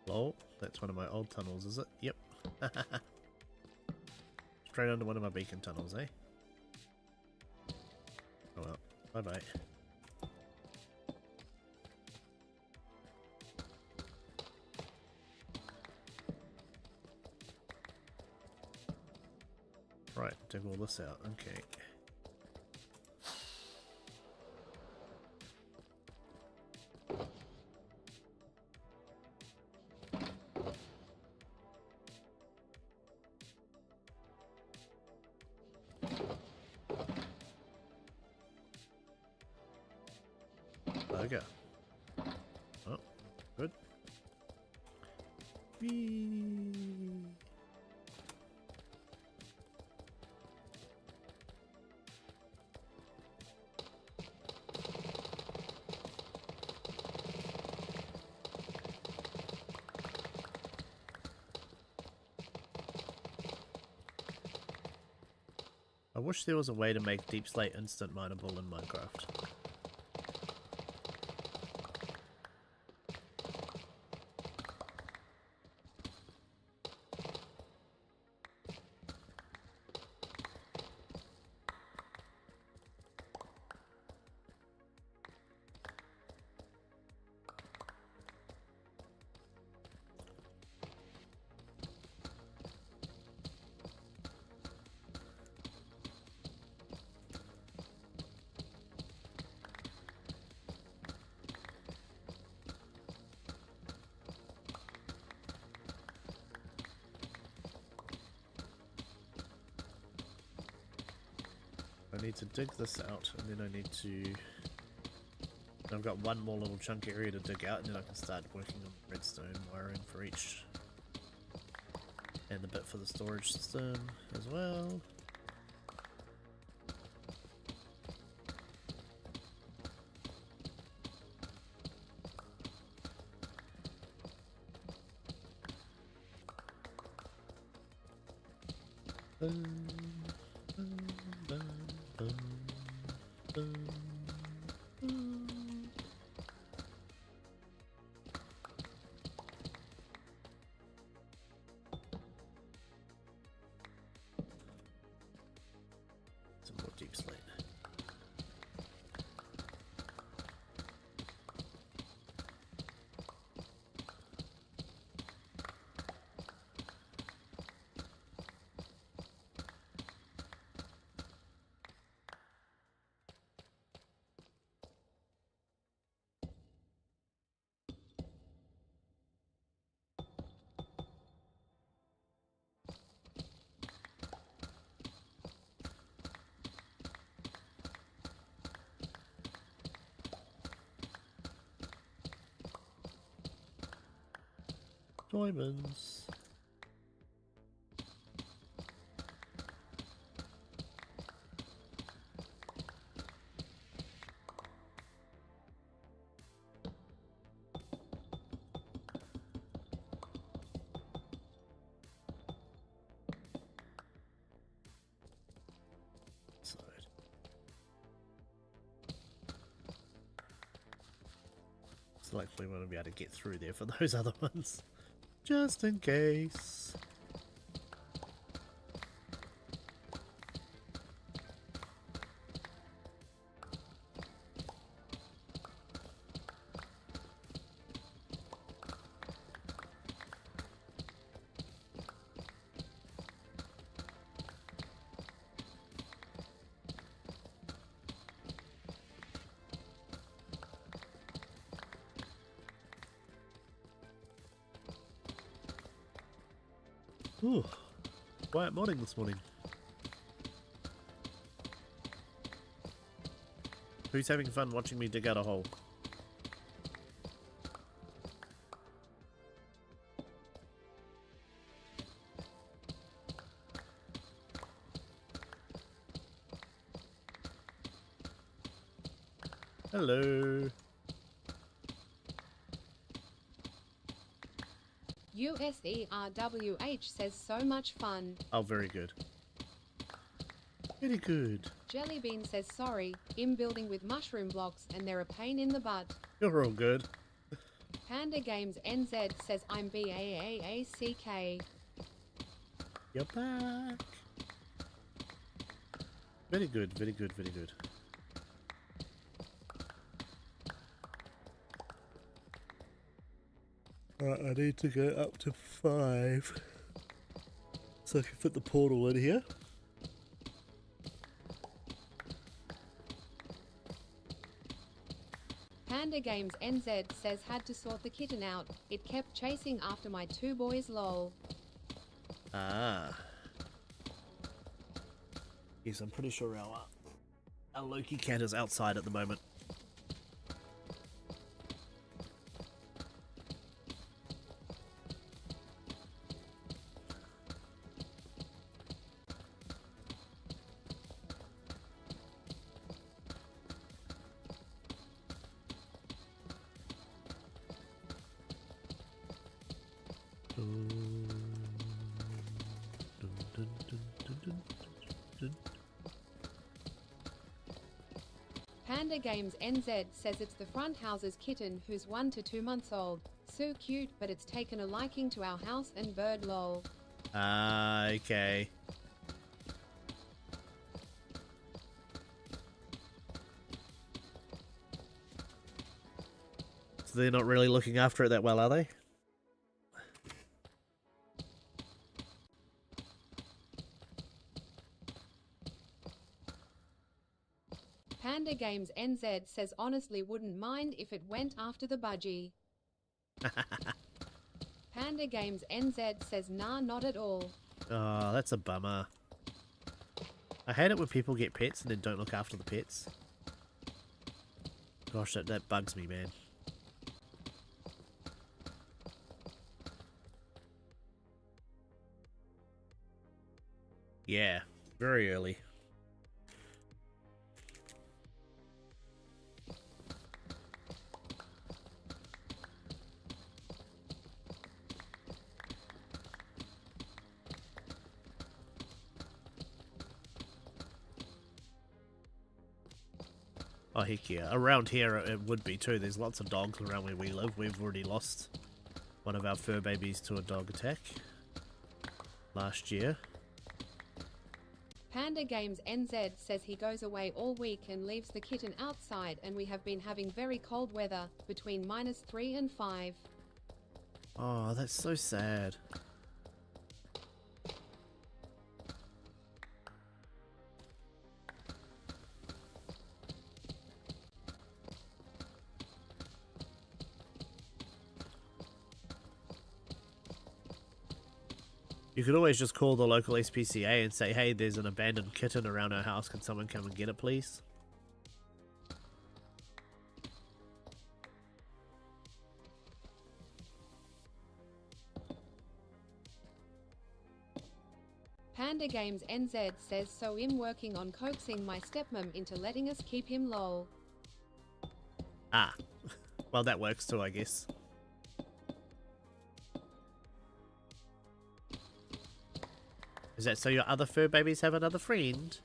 Oh, that's one of my old tunnels, is it? Yep. Straight under one of my beacon tunnels, eh? Oh well. Bye-bye. Right, dig all this out. Okay. Bugger. Oh, good. Whee. I wish there was a way to make deep slate instant mineable in Minecraft. I need to dig this out, and then I need to... I've got one more little chunk area to dig out, and then I can start working on redstone wiring for each. And the bit for the storage system as well. Some more deep slate. Diamonds. Side. So likely we won't be able to get through there for those other ones. Just in case. Ooh, quiet morning this morning. Who's having fun watching me dig out a hole? Hello. USERWH says so much fun. Oh, very good. Very good. Jellybean says sorry, I'm building with mushroom blocks and they're a pain in the butt. You're all good. Panda Games NZ says I'm BAAACK. You're back. Very good, very good, very good. I need to go up to 5 so I can fit the portal in here. Panda Games NZ says had to sort the kitten out. It kept chasing after my 2 boys lol. Ah. Yes, I'm pretty sure Our Loki cat is outside at the moment. Panda Games NZ says it's the front house's kitten who's 1 to 2 months old. So cute, but it's taken a liking to our house and bird lol. Ah, okay. So they're not really looking after it that well, are they? Panda Games NZ says honestly wouldn't mind if it went after the budgie. Panda Games NZ says nah, not at all. Oh, that's a bummer. I hate it when people get pets and then don't look after the pets. Gosh, that bugs me, man. Yeah, very early. Oh, heck yeah. Around here it would be too. There's lots of dogs around where we live. We've already lost one of our fur babies to a dog attack last year. Panda Games NZ says he goes away all week and leaves the kitten outside, and we have been having very cold weather, between -3 and 5. Oh, that's so sad. You could always just call the local SPCA and say, hey, there's an abandoned kitten around our house. Can someone come and get it, please? Panda Games NZ says so I'm working on coaxing my stepmom into letting us keep him lol. Ah, well that works too, I guess. Is that so your other fur babies have another friend?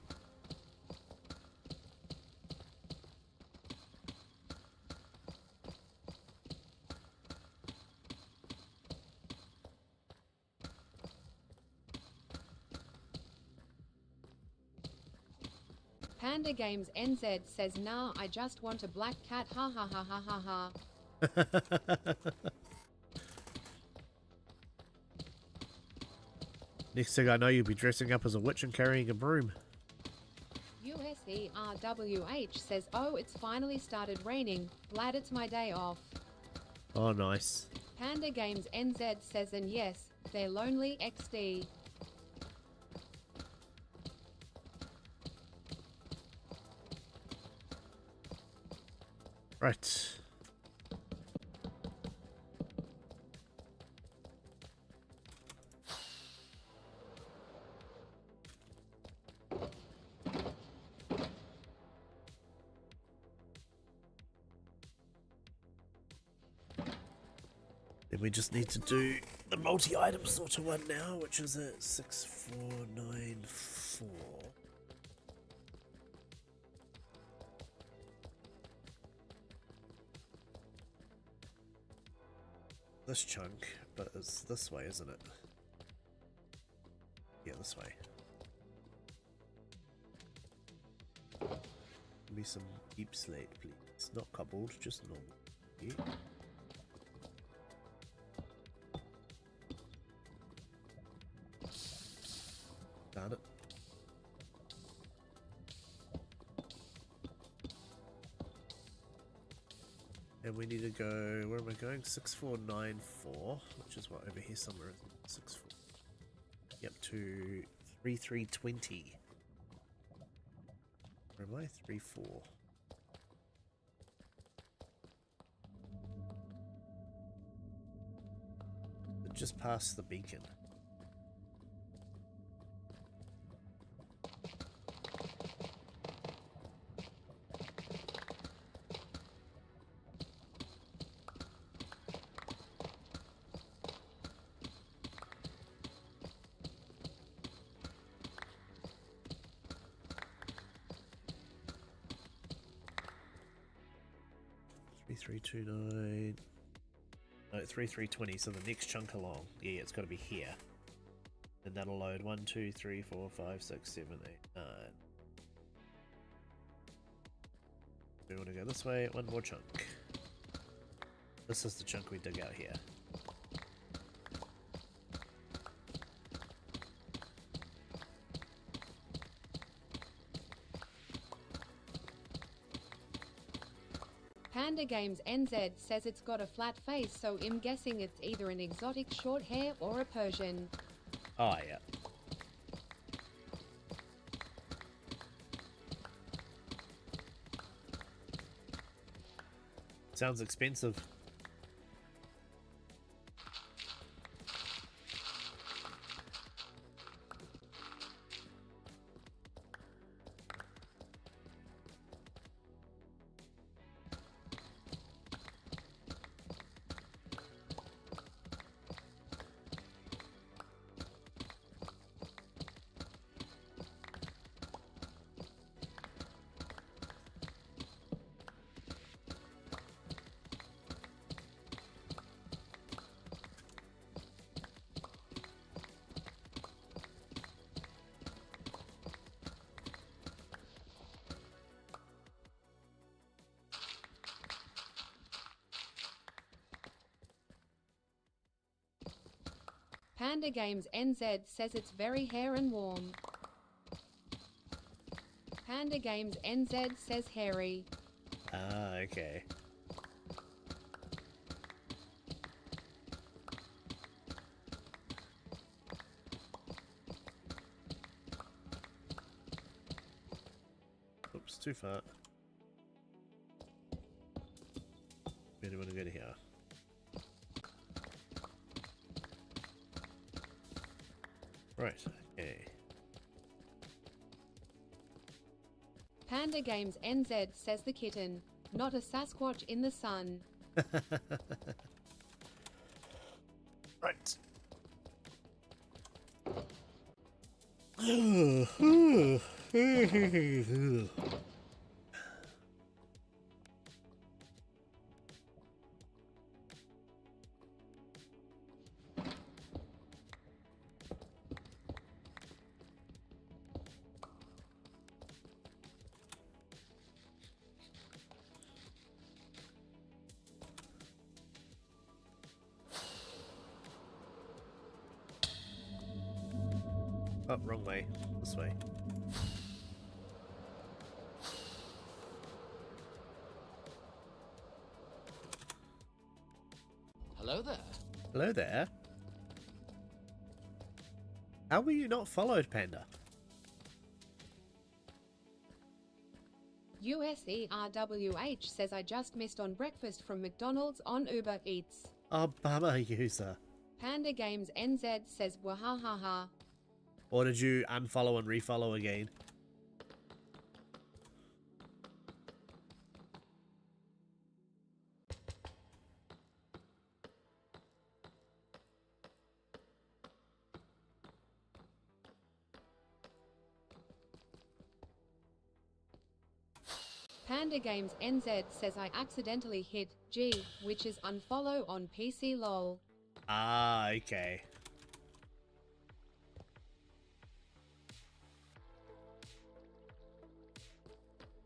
Panda Games NZ says nah, I just want a black cat, ha ha ha ha ha ha. Next thing I know, you'll be dressing up as a witch and carrying a broom. USERWH says oh, it's finally started raining, glad it's my day off. Oh, nice. Panda Games NZ says and yes, They're lonely XD. Right. Then we just need to do the multi-item sorter one now, which is at 6494. This chunk, but it's this way, isn't it? Yeah, this way. Give me some deep slate, please. Not cobbled, just normal. Yeah. Darn it. And we need to go, where am I going? 6494, which is what, over here somewhere, isn't it? 64. Yep, to 3320. Where am I? 34. Just past the beacon. Three two nine. No, 3320. So the next chunk along. Yeah, it's got to be here. And that'll load 1, 2, 3, 4, 5, 6, 7, 8, 9. We want to go this way. One more chunk. This is the chunk we dig out here. Panda Games NZ says it's got a flat face, so I'm guessing it's either an exotic short hair or a Persian. Oh, yeah. Sounds expensive. Panda Games NZ says it's very hair and warm. Panda Games NZ says hairy. Ah, okay. Oops, too far. Where do you want to go to here? Right, okay. Panda Games NZ says the kitten, not a Sasquatch in the sun. Right. Oh, wrong way. This way. Hello there. Hello there. How were you not followed, Panda? USERWH says I just missed on breakfast from McDonald's on Uber Eats. Oh, bummer, user. Panda Games NZ says wahahaha. Or did you unfollow and refollow again? Panda Games NZ says I accidentally hit G, which is unfollow on PC lol. Ah, okay.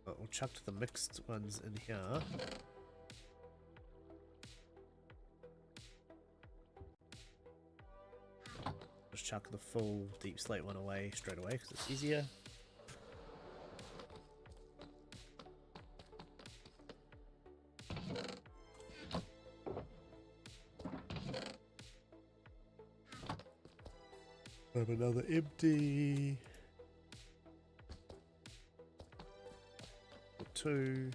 We'll chuck the mixed ones in here. Just chuck the full deep slate one away straight away because it's easier. Grab another empty. Two.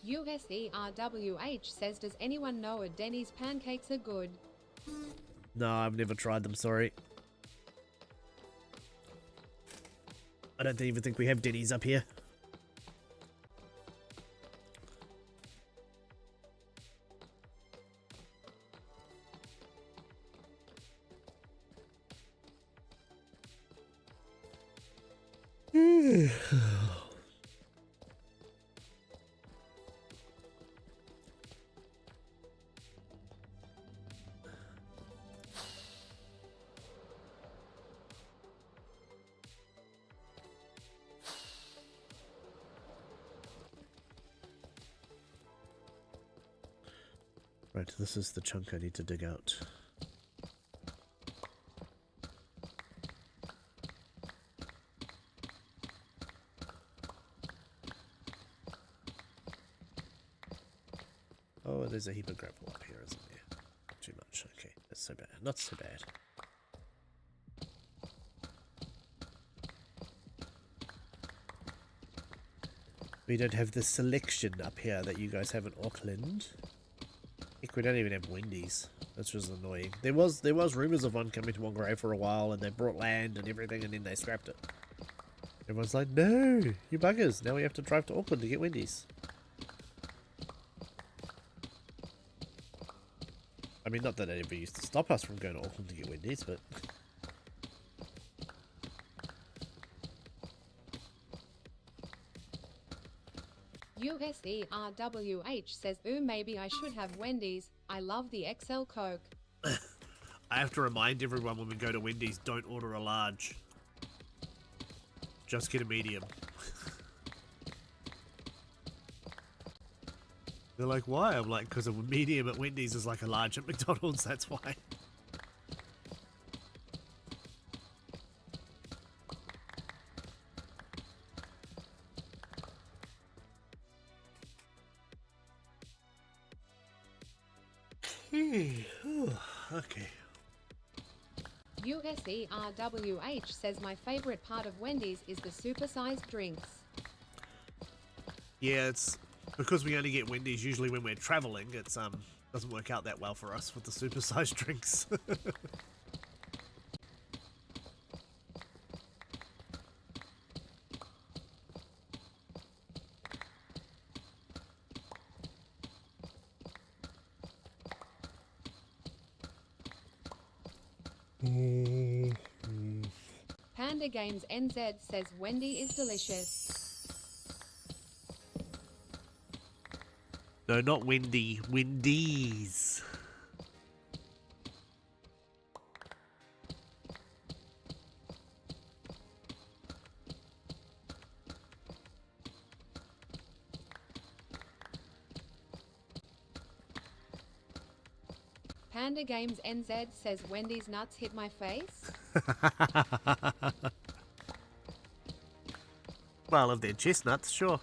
USERWH says does anyone know a Denny's pancakes are good? No, I've never tried them, sorry. I don't even think we have Denny's up here. Right, this is the chunk I need to dig out. Oh, there's a heap of gravel up here, isn't there? Too much. Okay, that's so bad. Not so bad. We don't have the selection up here that you guys have in Auckland. Heck, we don't even have Wendy's. That's just annoying. There was rumors of one coming to Whangarei for a while, and they brought land and everything, and then they scrapped it. Everyone's like, no, you buggers. Now we have to drive to Auckland to get Wendy's. I mean, not that it ever used to stop us from going to Auckland to get Wendy's, but... USERWH says ooh maybe I should have Wendy's. I love the XL Coke. I have to remind everyone when we go to Wendy's, don't order a large. Just get a medium. They're like, why? I'm like, because a medium at Wendy's is like a large at McDonald's, that's why. Okay. USERWH says my favorite part of Wendy's is the supersized drinks. Yeah, it's because we only get Wendy's usually when we're traveling. It's doesn't work out that well for us with the supersized drinks. Panda Games NZ says Wendy is delicious. No, not Wendy. Wendy's. Panda Games NZ says Wendy's nuts hit my face. Well, if they're chestnuts, sure.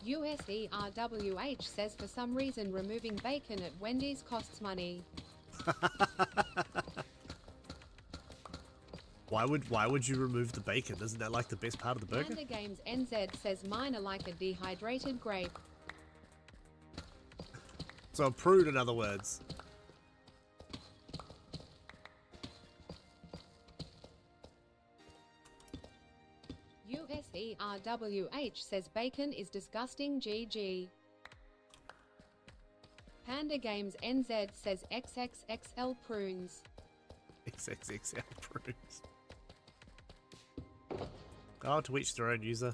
USERWH says for some reason removing bacon at Wendy's costs money. Why would you remove the bacon? Isn't that like the best part of the burger? Panda Games NZ says mine are like a dehydrated grape. So a prude, in other words. USERWH says bacon is disgusting GG. Panda Games NZ says XXXL prunes. XXXL prunes. Oh, to each their own, user.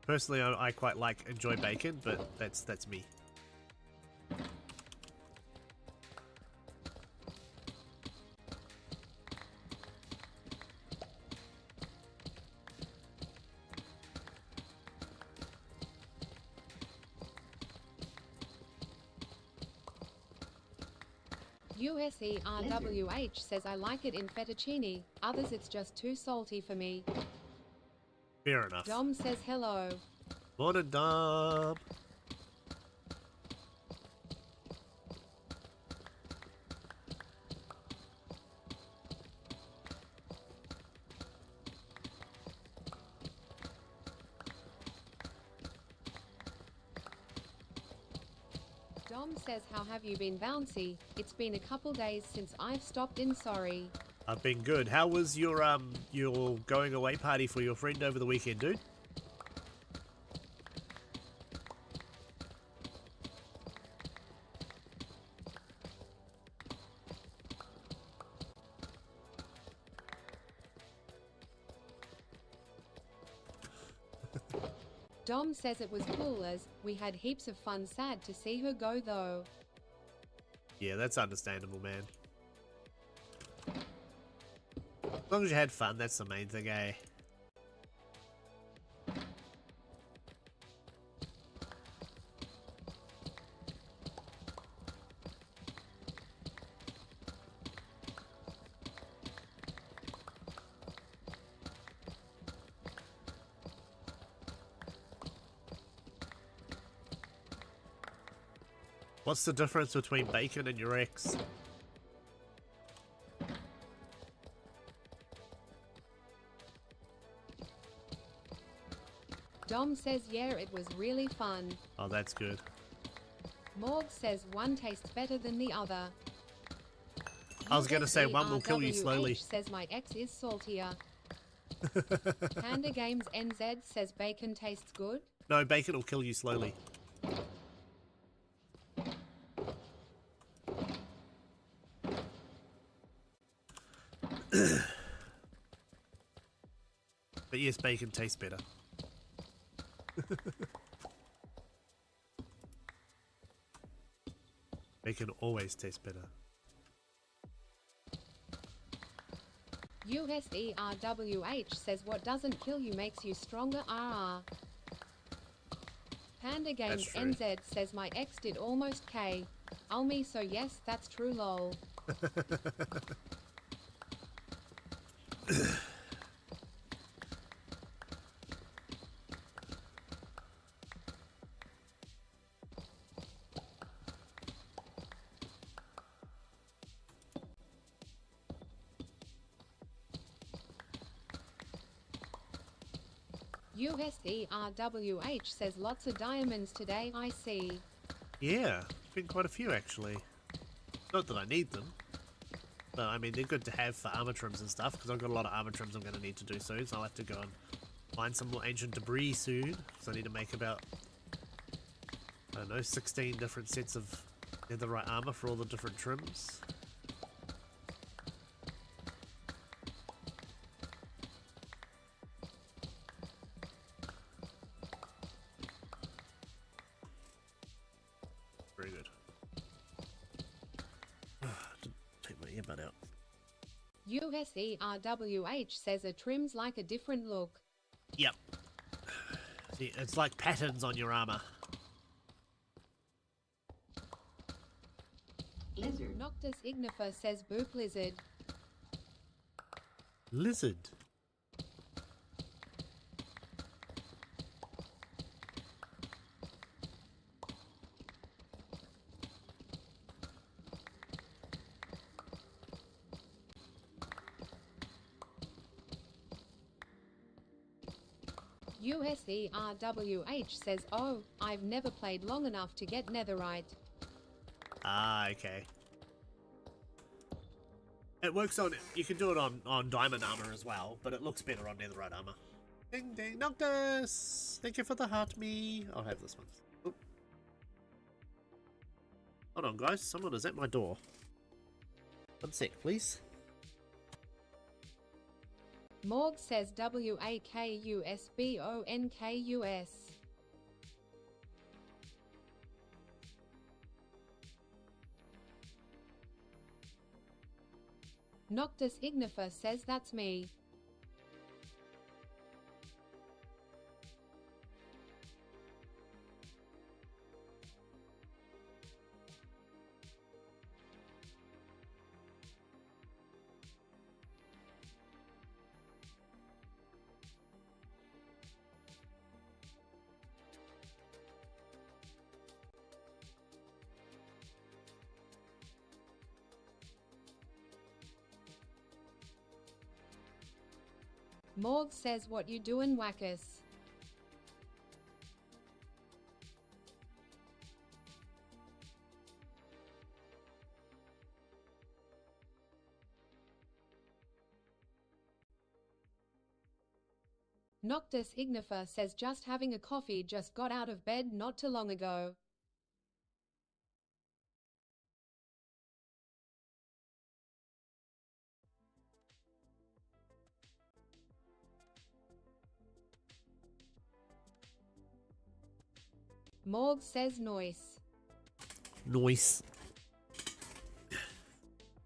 Personally, I quite enjoy bacon, but that's me. USERWH says I like it in fettuccine, others it's just too salty for me. Fair enough. Dom says hello. Morning, Dom. Dom says how have you been Bouncy? It's been a couple days since I've stopped in, sorry. I've been good. How was your going away party for your friend over the weekend, dude? Dom says it was cool as we had heaps of fun. Sad to see her go though. Yeah, that's understandable, man. As long as you had fun, that's the main thing, eh? What's the difference between bacon and your ex? Dom says yeah, it was really fun. Oh, that's good. Morg says one tastes better than the other. I was going to say one will kill you slowly. Says my ex is saltier. Panda Games NZ says bacon tastes good. No, bacon will kill you slowly. But yes, bacon tastes better. Bacon always tastes better. USERWH says what doesn't kill you makes you stronger. Panda Games NZ says my ex did almost K. Me, so yes, that's true lol. USERWH says lots of diamonds today, I see. Yeah, been quite a few actually. Not that I need them, but I mean they're good to have for armor trims and stuff, because I've got a lot of armor trims I'm going to need to do soon, so I'll have to go and find some more ancient debris soon, because I need to make about, I don't know, 16 different sets of netherite armor for all the different trims. Very good. Take my earbud out. USERWH says a trim's like a different look. Yep. See, it's like patterns on your armor. Lizard. Noctis Ignifer says boop lizard. Lizard. USERWH says, oh, I've never played long enough to get netherite. Ah, okay. It works on, you can do it on diamond armor as well, but it looks better on netherite armor. Ding ding, Noctis! Thank you for the heart me. I'll have this one. Oop. Hold on guys, someone is at my door. 1 sec, please. Morg says WAKUSBONKUS. Noctis Ignifer says that's me. Morg says what you doin' Wackus. Noctis Ignifer says just having a coffee, just got out of bed not too long ago. Morg says noise. Noise.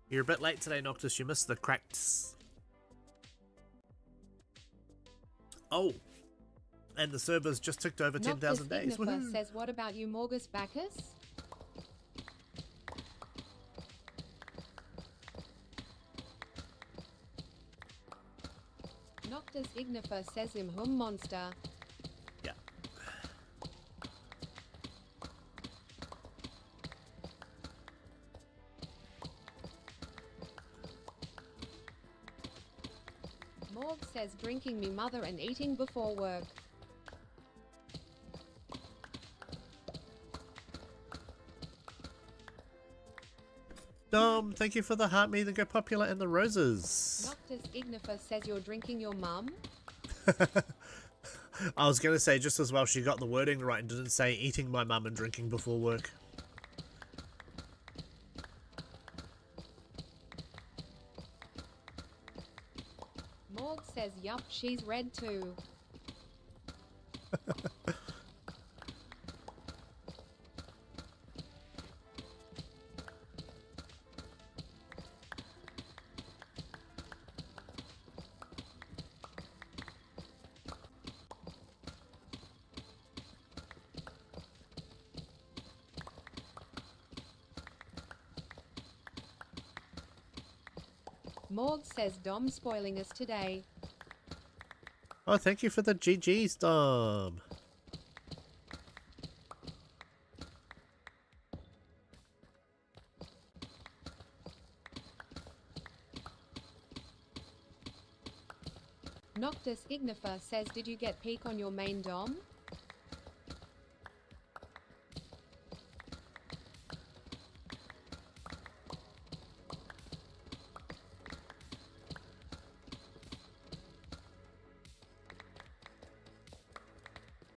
You're a bit late today, Noctis. You missed the cracks. Oh. And the servers just ticked over 10,000 days. Noctis says, what about you, Morgus Bacchus? Noctis Ignifer says him monster. Yeah. Morg says drinking me mother and eating before work. Dom, thank you for the heart me, the Go Popular, and the roses. Noctis Ignifer says you're drinking your mum. I was going to say just as well she got the wording right and didn't say eating my mum and drinking before work. Morg says yup, she's red too. Morg says Dom spoiling us today. Oh, thank you for the GGs, Dom. Noctis Ignifer says, did you get peek on your main Dom?